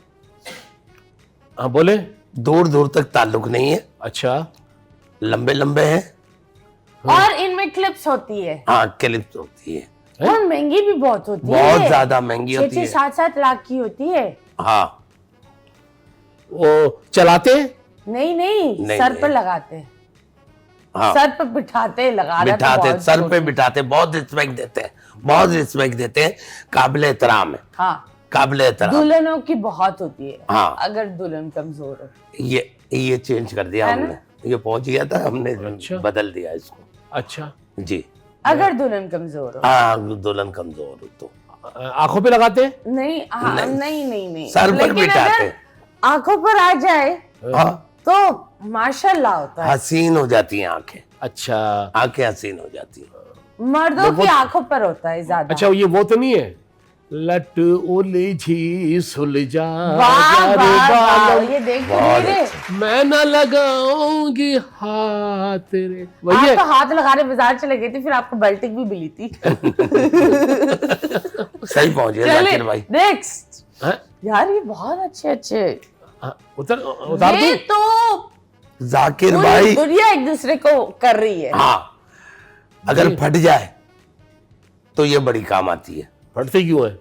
हाँ बोले। दूर दूर तक ताल्लुक नहीं है, अच्छा लंबे लंबे हैं। और इनमें क्लिप्स होती है। हाँ क्लिप्स होती है, और महंगी भी बहुत होती है, बहुत ज्यादा महंगी होती है। 6-7 लाख की होती है। हाँ वो चलाते हैं? नहीं नहीं, सर नहीं। पर लगाते हैं। हाँ सर पर बिठाते लगाना तो बिठाते, बहुत सर पे छोटी। बिठाते, बहुत रिस्पेक्ट देते हैं, बहुत रिस्पेक्ट देते हैं। काबिल एहतराम है, हाँ काबिल एहतराम। दुल्हनों की बहुत होती है। हाँ। अगर दुल्हन कमजोर हो। ये चेंज कर दिया है ना? हमने, ये पहुंच गया था, हमने अच्छा। बदल दिया इसको। अच्छा जी अगर दुल्हन कमजोर हो। हाँ, दुल्हन कमजोर हो तो आंखों पे लगाते हैं? नहीं हाँ, नहीं सर पर लेकिन बिठाते। अगर आंखों पर आ जाए हाँ तो माशाल्लाह होता है। हसीन हो जाती हैं आंखें, अच्छा आंखें हसीन हो जाती हैं। मर्दों की आंखों पर होता है ज्यादा। अच्छा ये वो तो नहीं है लट उलझी सुलझा वाह रे वाह वाह, बालम, ये देख तो बहुत मेरे मैं न लगाऊंगी हाथ तेरे। वही है? आप तो हाथ लगाने बाजार चले गए थे, फिर आपको बेल्टिंग भी मिली थी। सही पहुंच गए जाकिर भाई। नेक्स्ट हाँ? यार ये बहुत अच्छे हाँ, उतार ये दूं? तो जाकिर पूरी भाई दुनिया एक दूसरे को कर रही है। हाँ, अगर फट जाए तो ये बड़ी काम आती है। फटते क्यों है?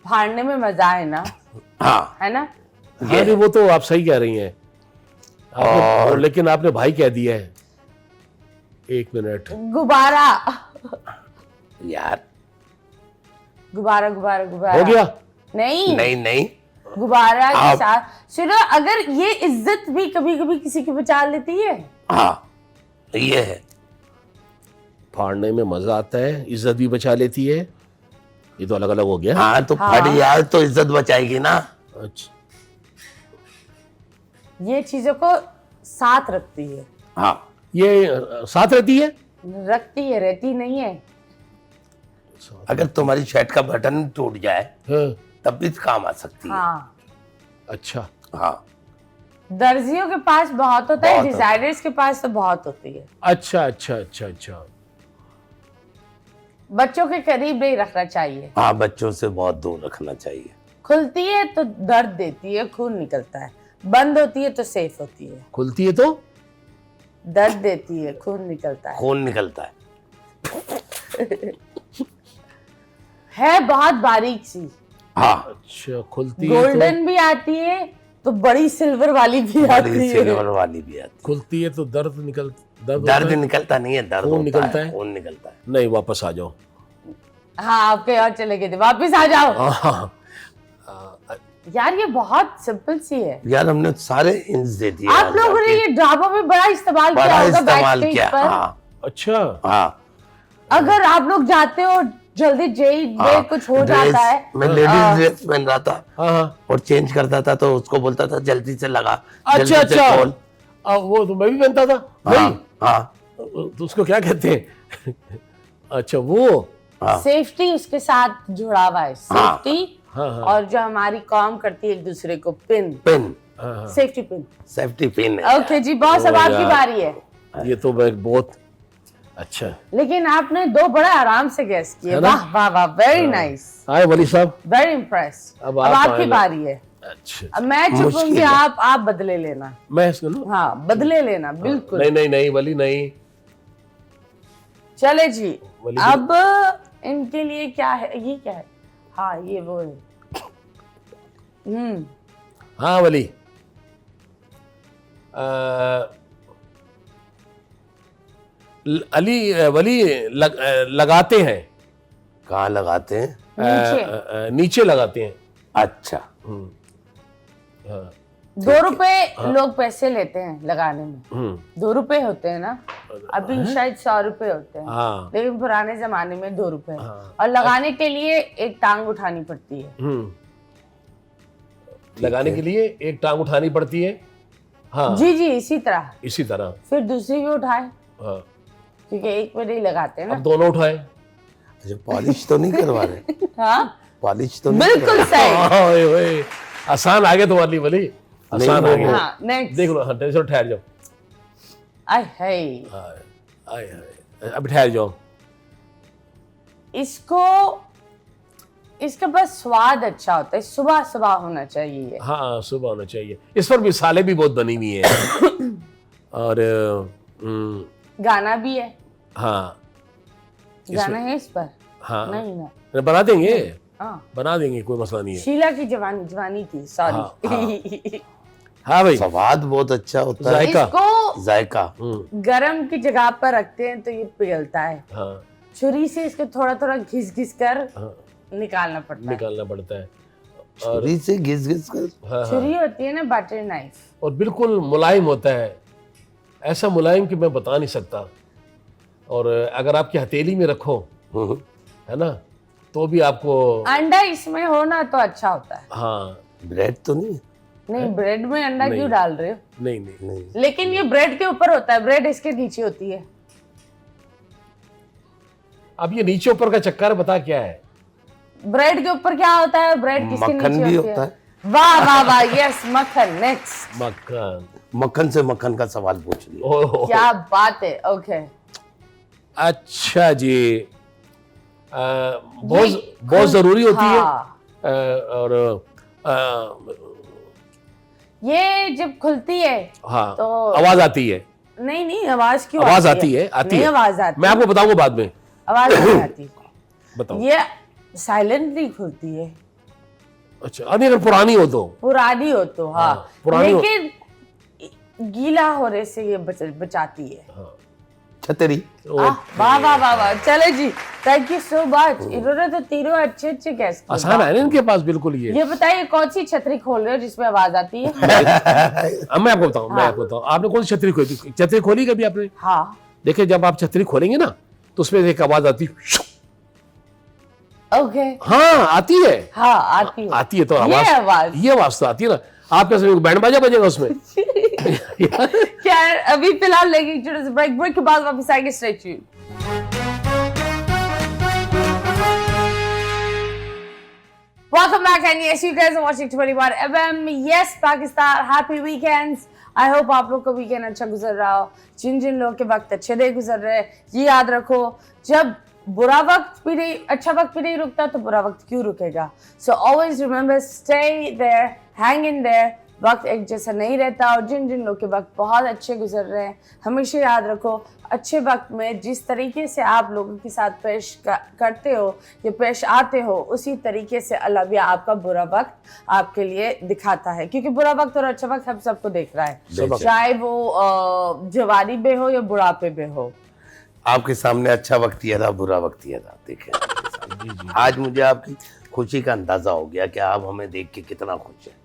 फाड़ने में मजा है ना, हाँ है ना? हाँ नहीं, वो तो आप सही कह रही हैं लेकिन आपने भाई कह दिया है। 1 मिनट। गुब्बारा। यार गुब्बारा गुब्बारा गुब्बारा हो गया? नहीं नहीं नहीं, गुब्बारा के साथ सुनो, अगर ये इज्जत भी कभी कभी किसी की बचा लेती है। हाँ ये है। फाड़ने में मजा आता है, इज्जत भी बचा लेती है, ये तो अलग अलग हो गया। हाँ तो फट यार तो इज्जत बचाएगी ना। अच्छा, ये चीजों को साथ रखती है। हाँ ये साथ रहती है। रखती है, रहती नहीं है। अगर तुम्हारी शर्ट का बटन टूट जाए हाँ, तब भी काम आ सकती है। हाँ, अच्छा, हाँ दर्जियों के पास बहुत होता है, बहुत होता डिजाइनर्स के पास तो बहुत होती है। अच्छा, अच्छा, अच्छा, अच्छा। बच्चों के करीब नहीं रखना चाहिए। हाँ, बच्चों से बहुत दूर रखना चाहिए। खुलती है तो दर्द देती है, खून निकलता है। बंद होती है तो सेफ होती है। खुलती है तो दर्द देती है, खून निकलता है। खून निकलता है। है बहुत बारीक सी। हाँ, अच्छा, खुलती है गोल्डन भी आती है तो बड़ी सिल्वर वाली भी आती बड़ी है। सिल्वर वाली भी आती खुलती है तो दर्द है। दर्द निकलता नहीं है, दर्द खून होता निकलता है, है। खून निकलता है। नहीं, वापस आ जाओ। हाँ, आपके और चले गए थे, वापिस आ जाओ। हाँ, यार ये बहुत सिंपल सी है। यार हमने सारे हिंट्स दे दिए। आप लोगों ने ये ड्रामा में बड़ा इस्तेमाल किया बड़ा होगा इस्तेमाल बैक किया। स्टेज पर। हाँ अच्छा, हाँ अगर आप लोग जाते हो जल्दी जेल में कुछ हो जाता है। मैं लेडीज ड्रेस पहन रहा था हाँ, हाँ, और चेंज करता था तो उसको बोलता था जल्दी से लगा, जल्दी अच्छा, से अच्छा। खोल। वो तो मैं भी पहनता था। हाँ नहीं, हाँ तो उसको क्या कहते हैं? अच्छा, वो हाँ सेफ्टी उसके साथ जुड़ा हुआ है। सेफ्टी हाँ, हाँ, और जो हमारी काम करती है एक दूसरे को, पिन, पिन, हाँ, हाँ। Safety pin. सेफ्टी पिन है। ओके जी बॉस, अब ओ आपकी यार। बारी है। ये तो मैं बहुत अच्छा लेकिन आपने दो बड़ा आराम से गैस किए। है ना? वाह वाह वाह, वेरी नाइस, आए वली साहब। Very impress. अब अब आप आपकी आए। बारी है। अच्छा, अब मैं चुप मुश्किल होंगी, है। आप बदले लेना। मैं सुनो। हाँ, बदले लेना बिल्कुल। नहीं नहीं नहीं वली नहीं। चले जी, वली अब इनके लिए क्या है? ये क्या है? हाँ, ये वो है। हाँ वली, वली लगाते हैं। कहाँ लगाते हैं? नीचे। नीचे लगाते हैं। अच्छा, हाँ, 2 रुपए लोग पैसे लेते हैं लगाने में। हम्म, 2 रुपए होते हैं ना, अभी शायद 100 रुपए होते हैं। हाँ, लेकिन पुराने जमाने में 2 रुपए। हाँ। और लगाने के लिए एक टांग उठानी पड़ती है। लगाने के लिए एक टांग उठानी पड़ती है। हाँ, जी जी, इसी तरह। इसी तरह। फिर दूसरी भी उठाए, हाँ, क्योंकि एक पे नहीं लगाते ना। अब दोनों उठाए। अच्छा पॉलिश तो नहीं करवा रहे? हाँ, पॉलिश तो नहीं बिल्कुल सही। ओए ओए, आसान आगे तुम्हारे लिए वली, आसान नहीं, आगे। हाँ, नेक्स्ट। देख लो, हाँ, टेंशन ठहर जाओ। आय हाय, आए हाय, अब ठहर जाओ। इसका बस स्वाद अच्छा होता है, सुबह सुबह होना चाहिए। हाँ, सुबह होना चाहिए। इस पर मिसालें भी बहुत बनी हुई हैं। और गाना भी है। हाँ, गाना है इस पर? हाँ, नहीं ना। बना देंगे, हाँ, बना देंगे, कोई मसला नहीं है। शीला की जवानी थी, सॉरी। हाँ भाई, स्वाद बहुत अच्छा होता है। जायका। इसको जायका। गरम की जगह पर रखते हैं तो ये पिघलता है। हाँ, छुरी से इसको थोड़ा थोड़ा घिस घिस कर हाँ, निकालना पड़ता है। निकालना पड़ता है। छुरी से घिस घिस कर। हाँ, छुरी होती है ना, बटर नाइफ। और बिल्कुल मुलायम होता है, ऐसा मुलायम कि मैं बता नहीं सकता। और अगर आपकी हथेली में रखो, है ना, तो भी आपको। अंडा इसमें हो ना तो अच्छा होता है। हाँ, ब्रेड तो नहीं? नहीं, ब्रेड में अंडा क्यों डाल रहे हो? नहीं नहीं, नहीं। लेकिन ये ब्रेड के ऊपर होता है, ब्रेड इसके नीचे होती है। अब ये नीचे ऊपर का चक्कर बता क्या है? ब्रेड के ऊपर क्या होता है? ब्रेड किसके मक्खन नीचे भी होती होता है? है। वाह वाह वाह, यस, मक्खन। नेक्स्ट। मक्खन। मक्खन से मक्खन का सवाल पूछ लिया। ओह, क्या बात है। ओके, अच्छा जी। बहुत जरूरी होती है। और ये जब खुलती है हाँ, तो आवाज आती है। नहीं नहीं, आवाज क्यों आवाज आती है, आती नहीं, है। आवाज आती मैं आपको बताऊंगा बाद में। आवाज नहीं आती। बताओ। ये साइलेंटली खुलती है। अच्छा, अगर पुरानी हो तो। पुरानी हो तो हाँ, हाँ, पुरानी हो। लेकिन गीला होने से ये बचाती है। हाँ, छतरी। वाह वाह वाह वाह, चले जी, थैंक यू सो मच। इन्होंने तो तीनों अच्छे अच्छे गेस्ट किए। आसान है ना इनके पास बिल्कुल। ये बताइए कौन सी छतरी खोल रहे हो जिसमें आवाज आती है? अब मैं आपको बताऊं, आपने कौन सी छतरी खोली? छतरी खोली कभी आपने? हाँ। देखिए जब आप छतरी खोलेंगे ना तो उसमें एक आवाज आती है। ओके। हाँ आती है। हाँ आती है तो आवाज, ये आवाज तो आती है ना। आपके बैंड बाजा बजेगा उसमें। क्या अभी फिलहाल लेंगे छोटे से ब्रेक के बाद वापस आएंगे। Stay tuned. Welcome back and yes, you guys are watching 21 FM. Yes, Pakistan, happy weekends. I hope आप लोग का वीकेंड अच्छा गुजर रहा हो। जिन जिन लोगों के वक्त अच्छे नहीं गुजर रहे, ये याद रखो, जब बुरा वक्त भी नहीं, अच्छा वक्त भी नहीं रुकता तो बुरा वक्त क्यों रुकेगा? So always remember, stay there, hang in there. वक्त एक जैसा नहीं रहता और जिन जिन लोग के वक्त बहुत अच्छे गुजर रहे हैं, हमेशा याद रखो, अच्छे वक्त में जिस तरीके से आप लोगों के साथ पेश करते हो या पेश आते हो, उसी तरीके से अल्लाह भी आपका बुरा वक्त आपके लिए दिखाता है। क्योंकि बुरा वक्त और अच्छा वक्त हम सबको देख रहा है, चाहे वो जवानी में हो या बुढ़ापे में हो। आपके सामने अच्छा वक्त ये रहा, बुरा वक्त ये रहा। देखें, आज मुझे आपकी खुशी का अंदाजा हो गया कि आप हमें देख के कितना खुश हैं।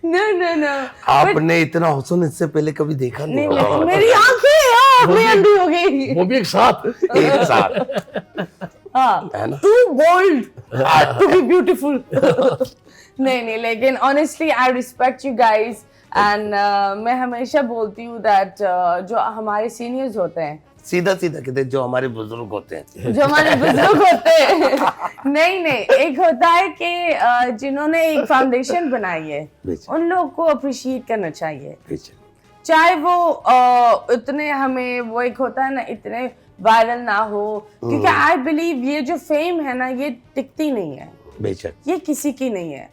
No. आपने इतना हुस्न इससे पहले कभी देखा नहीं। मेरी आंखें अंधी हो गई। वो भी एक साथ। हाँ, है ना? Too bold to be beautiful. नहीं, लेकिन honestly I respect you guys and मैं हमेशा बोलती हूँ that जो हमारे सीनियर्स होते हैं, सीधा कहते हैं जो हमारे बुजुर्ग होते हैं, नहीं, एक होता है कि जिन्होंने एक फाउंडेशन बनाई है, उन लोगों को अप्रिशिएट करना चाहिए। चाहे वो इतने हमें, वो एक होता है ना, इतने वायरल ना हो, क्योंकि आई बिलीव ये जो फेम है ना, ये टिकती नहीं है। बेशक ये किसी की नहीं है।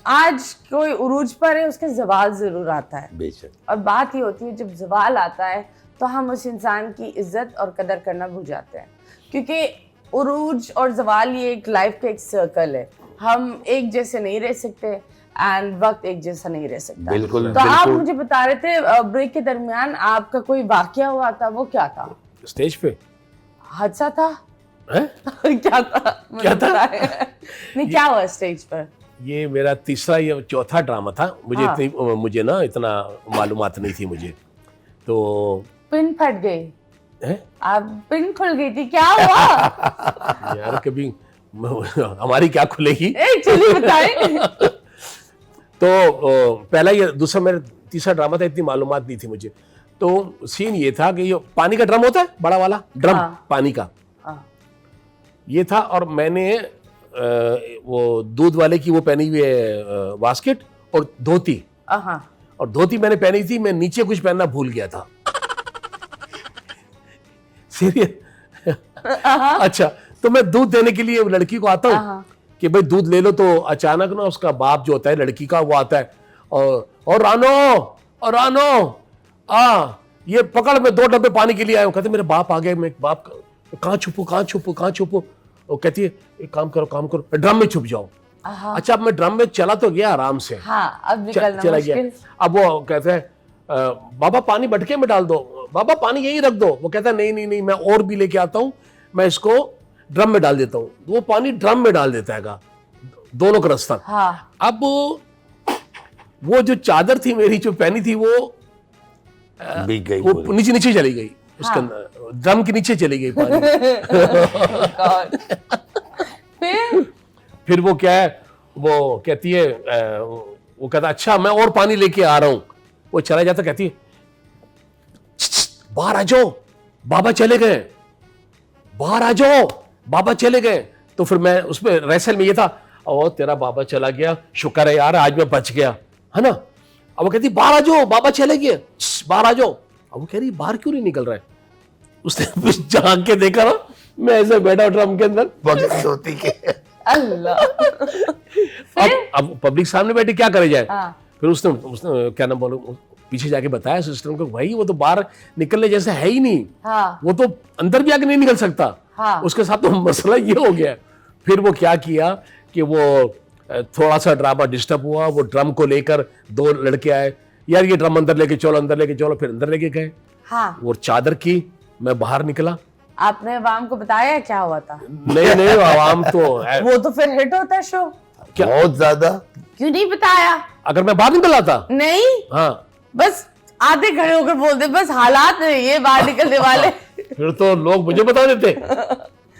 आज कोई उरूज पर है, उसका जवाल जरूर आता है। बेशक। और बात ये होती है, जब जवाल आता है तो हम उस इंसान की इज्जत और कदर करना भूल जाते हैं, क्योंकि उरूज और जवाल ये एक लाइफ का एक सर्कल है। हम एक जैसे नहीं रह सकते एंड वक्त एक जैसा नहीं रह सकता। बिल्कुल। तो आप मुझे बता रहे थे ब्रेक के दरमियान आपका कोई वाकया हुआ था, वो क्या था? स्टेज पे हादसा था? क्या था? नहीं, क्या हुआ स्टेज पर? ये मेरा तीसरा या चौथा ड्रामा था। मुझे ना इतना मालूमात नहीं थी मुझे, तो पिन फट गई। आप पिन खुल गई थी, क्या हुआ? यार कभी हमारी क्या खुलेगी? चलिए बताएं। तो पहला ये, दूसरा मेरा तीसरा ड्रामा था, इतनी मालूमात नहीं थी मुझे। तो सीन ये था कि ये पानी का ड्रम होता है, बड़ा वाला ड्रम, पानी का, ये था। और मैंने वो दूध वाले की वो पहनी हुई है बास्केट और धोती, और धोती मैंने पहनी थी, मैं नीचे कुछ पहनना भूल गया था। सीरियस? अच्छा, तो मैं दूध देने के लिए लड़की को आता हूँ कि भाई दूध ले लो, तो अचानक ना उसका बाप जो होता है लड़की का, वो आता है और रानो ये पकड़, मैं 2 डब्बे पानी के लिए आया हूँ। कहते मेरे बाप आ गए, मैं बाप कहाँ छुपू? वो कहती है एक काम करो, ड्रम में छुप जाओ। अच्छा, अब मैं ड्रम में चला तो गया आराम से, अब चला गया। अब वो कहते हैं बाबा पानी मटके में डाल दो, बाबा पानी यहीं रख दो। वो कहता है नहीं, मैं और भी लेके आता हूँ, मैं इसको ड्रम में डाल देता हूँ। वो पानी ड्रम में डाल देता है दोनों का रास्ता। अब वो जो चादर थी मेरी जो पहनी थी, वो नीचे चली गई, उसके ड्रम के नीचे चली गई पानी। फिर वो क्या है, वो कहती है, वो कहता अच्छा मैं और पानी लेके आ रहा हूं। वो चला जाता, कहती है बाहर आ जाओ, बाबा चले गए, बाहर आ जाओ, बाबा चले गए। तो फिर मैं उसमें रेसल में ये था, ओ तेरा बाबा चला गया, शुक्र है यार आज मैं बच गया, है ना। अब वो कहती बाहर आ जाओ, बाबा चले गए, बाहर आ जाओ। अब वो कह रही बाहर क्यों नहीं निकल रहा है? उसने झांक के देखा ना, मैं ऐसे बैठा ड्रम के अंदर, धोती के। अल्लाह। अब पब्लिक सामने बैठे, क्या करे जाए? फिर उसने क्या नाम बोलो, पीछे जाके बताया सिस्टम को, भाई वो तो बाहर निकलने जैसा है ही नहीं, वो तो अंदर भी आके नहीं निकल सकता। उसके साथ तो मसला ये हो गया। फिर वो क्या किया कि वो थोड़ा सा ड्रामा डिस्टर्ब हुआ, वो ड्रम को लेकर 2 लड़के आए, यार ये ड्रम अंदर लेके चलो, फिर अंदर लेके गए। हाँ, वो चादर की, मैं बाहर निकला। आपने अवाम को बताया क्या हुआ था? नहीं आवाम तो वो तो फिर हिट होता शो। बहुत ज्यादा। क्यों नहीं बताया? अगर मैं बाहर निकला था, नहीं, हाँ, बस आधे खड़े होकर बोलते बस हालात नहीं है बाहर निकलने वाले। फिर तो लोग मुझे बता देते।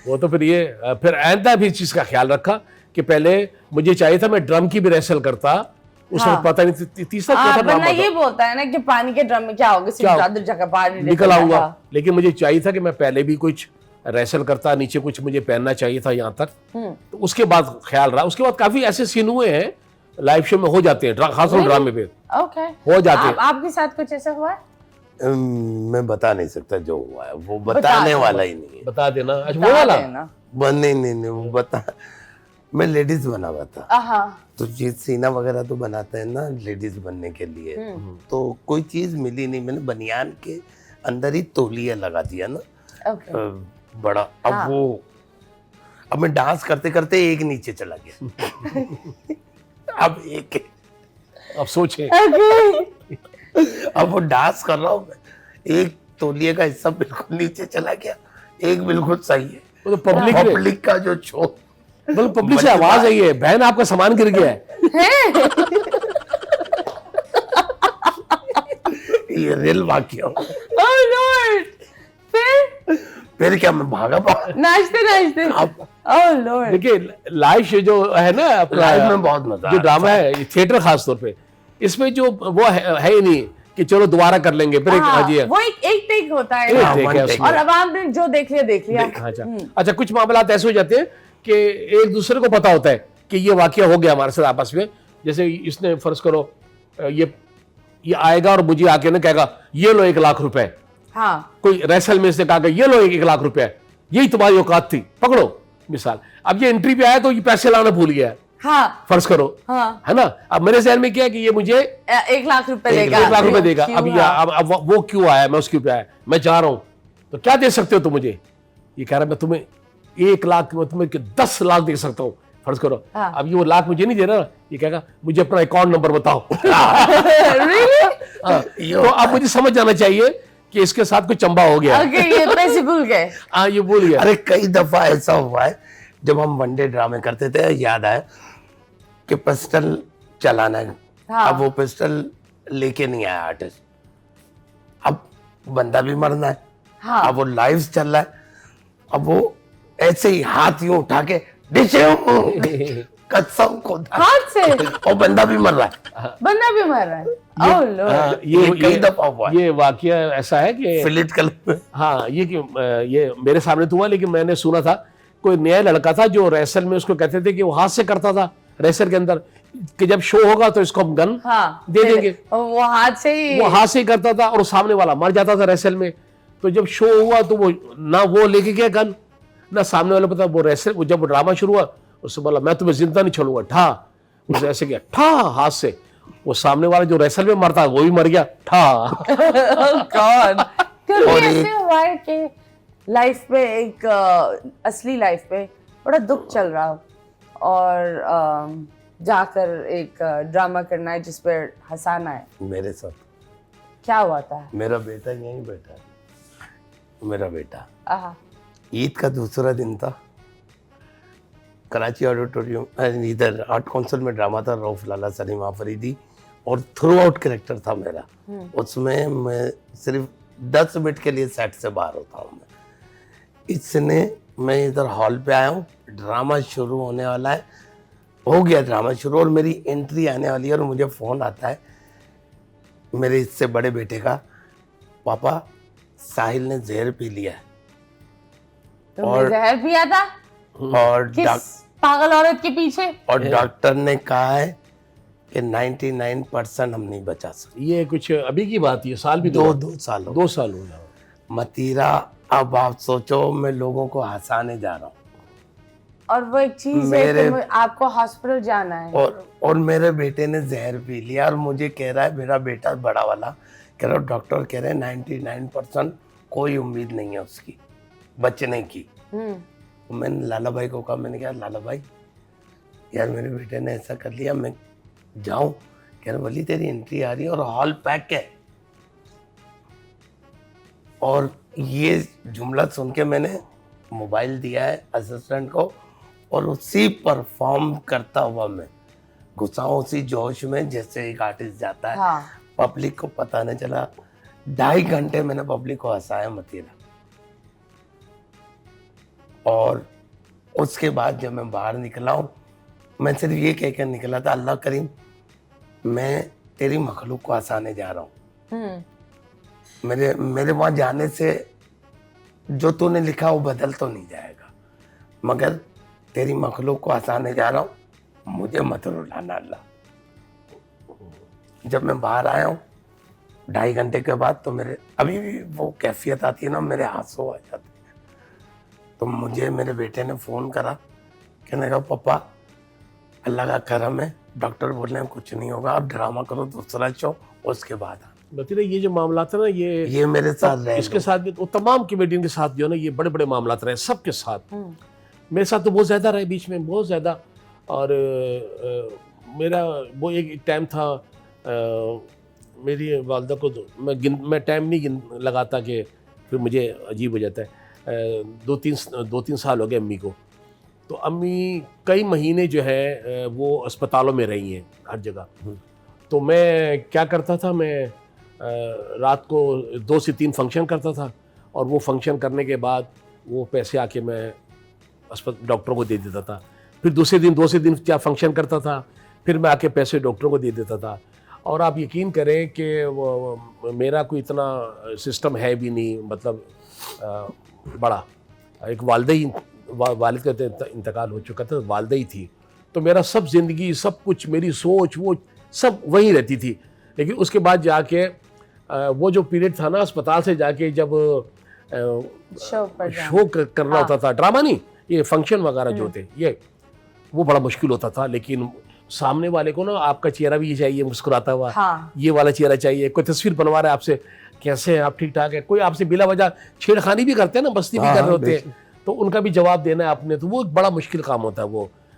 वो तो फिर आइंदा भी इस चीज का ख्याल रखा कि पहले मुझे चाहिए था मैं ड्रम की भी रेसल करता, उस वक्त पता नहीं तीसरा चौथा ड्रामा वरना ये बोलता है ना कि पानी के ड्रम में क्या होगा, सिर्फ चादर जगह बाहर निकल आऊंगा। लेकिन मुझे चाहिए था कि मैं पहले भी कुछ रेसल करता, नीचे कुछ मुझे पहनना चाहिए था यहाँ तक। तो उसके बाद ख्याल रहा। उसके बाद काफी ऐसे सीन हुए हैं लाइव शो में, हो जाते हैं खासतौर ड्रामे पे ओके हो जाते हैं। आपके साथ कुछ ऐसा हुआ है? मैं बता नहीं सकता जो हुआ है, वो बताने वाला ही नहीं है। बता देना। अच्छा वो वाला नहीं वो बता। मैं लेडीज बना हुआ था, हाँ, तो ये सीना वगैरह तो बनाते हैं ना लेडीज बनने के लिए, तो कोई चीज मिली नहीं। मैंने बनियान के अंदर ही तौलिया लगा दिया ना, बड़ा। अब मैं डांस करते करते एक नीचे चला गया। अब एक, अब सोचे अब वो डांस कर रहा हूँ मैं, एक तौलिए का हिस्सा बिल्कुल नीचे चला गया, एक बिल्कुल सही है। वो तो पब्लिक का जो शो, मतलब पब्लिक से आवाज आई है, बहन आपका सामान गिर गया है। ये रियल वाकया। ओह लॉर्ड, फिर क्या मैं भागा नाचते ओह लॉर्ड। देखिए लाइव शो जो है ना, लाइव में बहुत मजा, जो ड्रामा है थिएटर खास तौर पे, इसमें जो वो है ही नहीं कि चलो दोबारा कर लेंगे, फिर वो एक टेक होता है और अब आपने जो देख लिया। अच्छा कुछ मामला ऐसे हो जाते हैं कि एक दूसरे को पता होता है कि ये वाकया हो गया हमारे साथ आपस में। जैसे इसने फर्ज करो ये आएगा और मुझे आके ना कहेगा ये लो 1 लाख रुपए। हाँ, कोई रेसल में से कहा ये लो 1 लाख रुपए, यही तुम्हारी औकात थी, पकड़ो मिसाल। अब ये एंट्री पे आया तो ये पैसे लाना भूल गया, हाँ, फर्ज करो, हाँ, है ना। अब मेरे जहन में क्या है कि ये मुझे 1 लाख रुपए देगा, 1 लाख रुपए देगा। अब वो क्यों आया, मैं उसके पे आया, मैं जा रहा हूं, तो क्या दे सकते हो तुम मुझे? ये कह रहा मैं तुम्हें 1 लाख, मैं तुम्हें 10 लाख दे सकता हूँ, फर्ज करो। अब ये वो लाख मुझे नहीं दे रहा, ये कहेगा मुझे अपना अकाउंट नंबर बताओ। तो अब मुझे समझ जाना चाहिए कि इसके साथ कोई चंबा हो गया। ये पैसे भूल गए। हाँ, ये भूल गया। अरे कई दफा ऐसा हुआ है जब हम वनडे ड्रामे करते थे, याद आया कि पिस्टल चलाना है। अब वो पिस्टल लेके नहीं आया आर्टिस्ट, अब बंदा भी मरना है। अब वो लाइव चल रहा है, अब वो ऐसे ही हाथ यूं उठा के कसम को हाथ से, और बंदा भी मर रहा है। ओह लॉर्ड, ये कई दफा हुआ है। ये वाकया ऐसा है कि फिलिट कलर में, हाँ, ये मेरे सामने तो हुआ, लेकिन मैंने सुना था कोई नया लड़का था जो रेसल में, उसको कहते थे कि वो हाथ से करता था रेसल के अंदर, कि जब शो होगा तो इसको हम गन दे देंगे। वो हाथ से ही करता था और सामने वाला मर जाता था रेसल में। तो जब शो हुआ तो वो ना वो लेके गया गन, ना सामने वाले पता। वो रेसल, जब वो ड्रामा शुरू हुआ, उससे बोला मैं तुम्हें जिंदा नहीं छोड़ूंगा, ठा। उसने ऐसे किया, ठा, हाथ से। वो सामने वाला जो रेसल में मरता वो भी मर गया, ठा। कभी ऐसे हुआ है कि लाइफ पे एक असली लाइफ पे बड़ा दुख चल रहा हो और जाकर एक ड्रामा करना है जिस पर हंसाना है? मेरे साथ क्या हुआ था? मेरा बेटा यहीं बैठा है, मेरा बेटा। ईद का दूसरा दिन था, कराची ऑडिटोरियम, इधर आर्ट काउंसिल में ड्रामा था, रऊफ लाला सलीम आफरीदी, और थ्रू आउट कैरेक्टर था मेरा। उसमें मैं सिर्फ 10 मिनट के लिए सेट से बाहर होता हूँ। मैं इधर हॉल पे आया हूँ, ड्रामा शुरू होने वाला है, हो गया ड्रामा शुरू, और मेरी एंट्री आने वाली है, और मुझे फ़ोन आता है मेरे इससे बड़े बेटे का, पापा साहिल ने जहर पी लिया है। और जहर पिया था? और किस पागल औरत के पीछे? और डॉक्टर ने कहा है कि 99% हम नहीं बचा सकते। ये कुछ अभी की बात है, साल भी 2 साल हो 2 साल हो गया मतीरा। अब आप सोचो, मैं लोगों को हंसाने जा रहा हूँ, और वो एक चीज है कि आपको हॉस्पिटल जाना है, और मेरे बेटे ने जहर पी लिया, और मुझे कह रहा है, मेरा बेटा बड़ा वाला कह रहा है, डॉक्टर कह रहे हैं 99% कोई उम्मीद नहीं है उसकी बचने की। मैंने लाला भाई को कहा, मैंने कहा लाला भाई यार मेरे बेटे ने ऐसा कर लिया, मैं जाऊं? कह रहे वली तेरी एंट्री आ रही है और हॉल पैक है। और ये जुमला सुन के मैंने मोबाइल दिया है असिस्टेंट को, और उसी परफॉर्म करता हुआ मैं घुसा हूं उसी जोश में जैसे एक आर्टिस्ट जाता है। हाँ। पब्लिक को पता नहीं चला, 2.5 घंटे मैंने पब्लिक को हंसाया मतीरा। और उसके बाद जब मैं बाहर निकला हूँ, मैं सिर्फ ये कह कर निकला था, अल्लाह करीम मैं तेरी मखलूक को हंसाने जा रहा हूँ। मेरे वहां जाने से जो तूने लिखा वो बदल तो नहीं जाएगा, मगर तेरी मखलूक को हंसाने जा रहा हूँ, मुझे मत रुलाना अल्लाह। जब मैं बाहर आया हूँ 2.5 घंटे के बाद, तो मेरे अभी भी वो कैफियत आती है ना, मेरे आंसू आ जाते हैं। तो मुझे मेरे बेटे ने फ़ोन करा, कहने का पापा अल्लाह का करम है, डॉक्टर बोल रहे हैं कुछ नहीं होगा, आप ड्रामा करो दूसरा शो, उसके बाद मतीरा ये जो मामला था ना, ये मेरे साथ रहे, इसके साथ भी, वो तमाम कॉमेडियन के साथ जो है ना, ये बड़े बड़े मामला रहे सबके साथ। मेरे साथ तो बहुत ज़्यादा रहे बीच में, बहुत ज़्यादा। और मेरा वो एक टाइम था, मेरी वालदा को मैं टाइम नहीं लगाता कि फिर मुझे अजीब हो जाता है। 2-3 साल हो गए अम्मी को, तो अम्मी कई महीने जो है वो अस्पतालों में रही हैं हर जगह। तो मैं क्या करता था, मैं रात को 2 से 3 फंक्शन करता था, और वो फंक्शन करने के बाद वो पैसे आके मैं डॉक्टरों को दे देता था। फिर दूसरे दिन 2 से दिन क्या फंक्शन करता था, फिर मैं आके पैसे डॉक्टरों को दे देता था। और आप यकीन करें कि मेरा कोई इतना सिस्टम है भी नहीं, मतलब बड़ा एक वालिद का इंतकाल हो चुका था, वालदा ही थी, तो मेरा सब जिंदगी, सब कुछ, मेरी सोच वो सब वहीं रहती थी। लेकिन उसके बाद जाके वो जो पीरियड था ना, अस्पताल से जाके जब शो करना होता था, ड्रामा नहीं, ये फंक्शन वगैरह जो थे, ये वो बड़ा मुश्किल होता था। लेकिन सामने वाले को ना आपका चेहरा भी चाहिए मुस्कुराता हुआ, ये वाला चेहरा चाहिए। कोई तस्वीर बनवा रहा है आपसे, कैसे हैं आप, ठीक ठाक है। कोई आपसे बिला वजह छेड़खानी भी करते हैं ना, मस्ती भी कर रहे होते हैं, तो उनका भी जवाब देना है आपने, तो वो एक बड़ा मुश्किल काम होता है।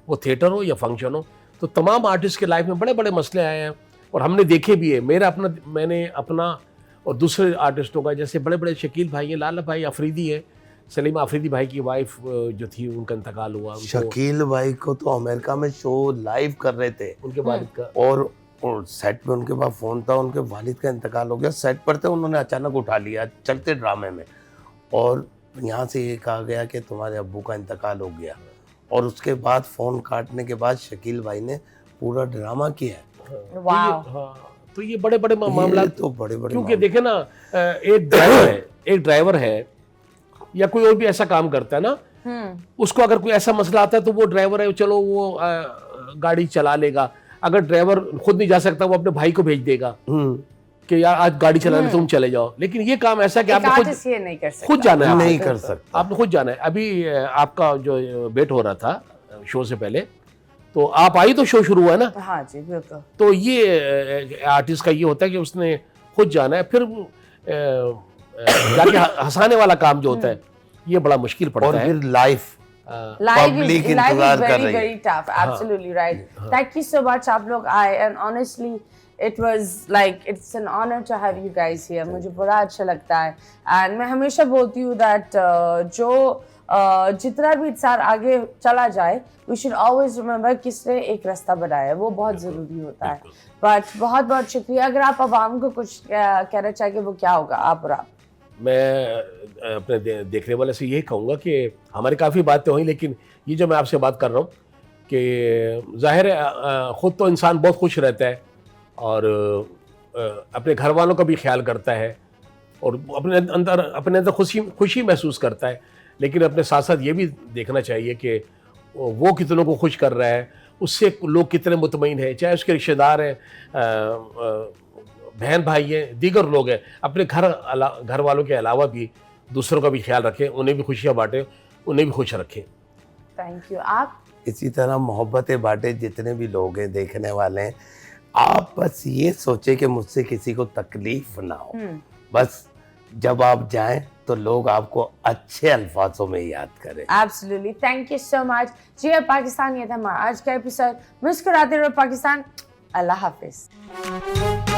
वो थिएटर हो या फंक्शन हो, तो तमाम आर्टिस्ट के लाइफ में बड़े बड़े मसले आए हैं, और हमने देखे भी है। मैंने अपना और दूसरे आर्टिस्टों का, जैसे बड़े बड़े शकील भाई हैं, लाला भाई अफरीदी है, सलीमा अफरीदी भाई की वाइफ जो थी, उनका इंतकाल हुआ। शकील भाई को तो अमेरिका में शो लाइव कर रहे थे उनके वालिद का, और सेट पे उनके पास फोन था, उनके वालिद का इंतकाल हो गया। सेट पर थे, उन्होंने अचानक उठा लिया चलते ड्रामे में, और यहाँ से ये कहा गया कि तुम्हारे अब्बू का इंतकाल हो गया। और उसके बाद फोन काटने के बाद शकील भाई ने पूरा ड्रामा किया है। तो ये बड़े बड़े मामला, तो बड़े बड़े, क्योंकि देखे ना, एक ड्राइवर है या कोई और भी ऐसा काम करता है ना, उसको अगर कोई ऐसा मसला आता है, तो वो ड्राइवर है, चलो वो गाड़ी चला लेगा। अगर ड्राइवर खुद नहीं जा सकता, वो अपने भाई को भेज देगा कि यार आज गाड़ी चलाने तुम चले जाओ। लेकिन ये काम ऐसा कि आपको खुद जाना है, नहीं कर सकता, आपने खुद जाना है। अभी आपका जो वेट हो रहा था शो से पहले, तो आप आई तो शो शुरू हुआ है ना। हाँ जी, बिल्कुल। तो ये आर्टिस्ट का ये होता है कि उसने खुद जाना है, फिर जाके हंसाने वाला काम जो होता है, ये बड़ा मुश्किल पड़ता है। और फिर लाइफ पब्लिक इंतजार कर रही है। Very tough, absolutely right. Thank you so much आप लोग आए, and honestly it was like it's an honor to have you guys here. मुझे बड़ा अच्छा लगता है, and मैं हमेशा बोलती हूँ that जो जितना भी इंसान आगे चला जाए, we should always remember किसने एक रास्ता बनाया है, वो बहुत ज़रूरी होता है। बट बहुत बहुत शुक्रिया। अगर आप आवाम को कुछ कहना चाहेंगे, वो क्या होगा आप और आप? मैं अपने देखने वाले से यही कहूँगा कि हमारी काफ़ी बातें हुई, लेकिन ये जो मैं आपसे बात कर रहा हूँ कि जाहिर है ख़ुद तो इंसान बहुत खुश रहता है, और अपने घर वालों का भी ख्याल करता है, और अपने अंदर खुशी महसूस करता है। लेकिन अपने साथ साथ ये भी देखना चाहिए कि वो कितनों को खुश कर रहा है, उससे लोग कितने मुतमईन हैं, चाहे उसके रिश्तेदार हैं, बहन भाई हैं, दीगर लोग हैं। अपने घर वालों के अलावा भी दूसरों का भी ख्याल रखें, उन्हें भी खुशियाँ बांटें, उन्हें भी खुश रखें। Thank you. आप इसी तरह मोहब्बतें बांटे, जितने भी लोग हैं देखने वाले हैं, आप बस ये सोचे कि मुझसे किसी को तकलीफ ना हो। बस जब आप जाएं तो लोग आपको अच्छे अल्फाजों में याद करें। Absolutely, thank you so much. जी पाकिस्तान, ये था हमारा आज का एपिसोड। मुस्कुराते रहो पाकिस्तान। अल्लाह हाफिज।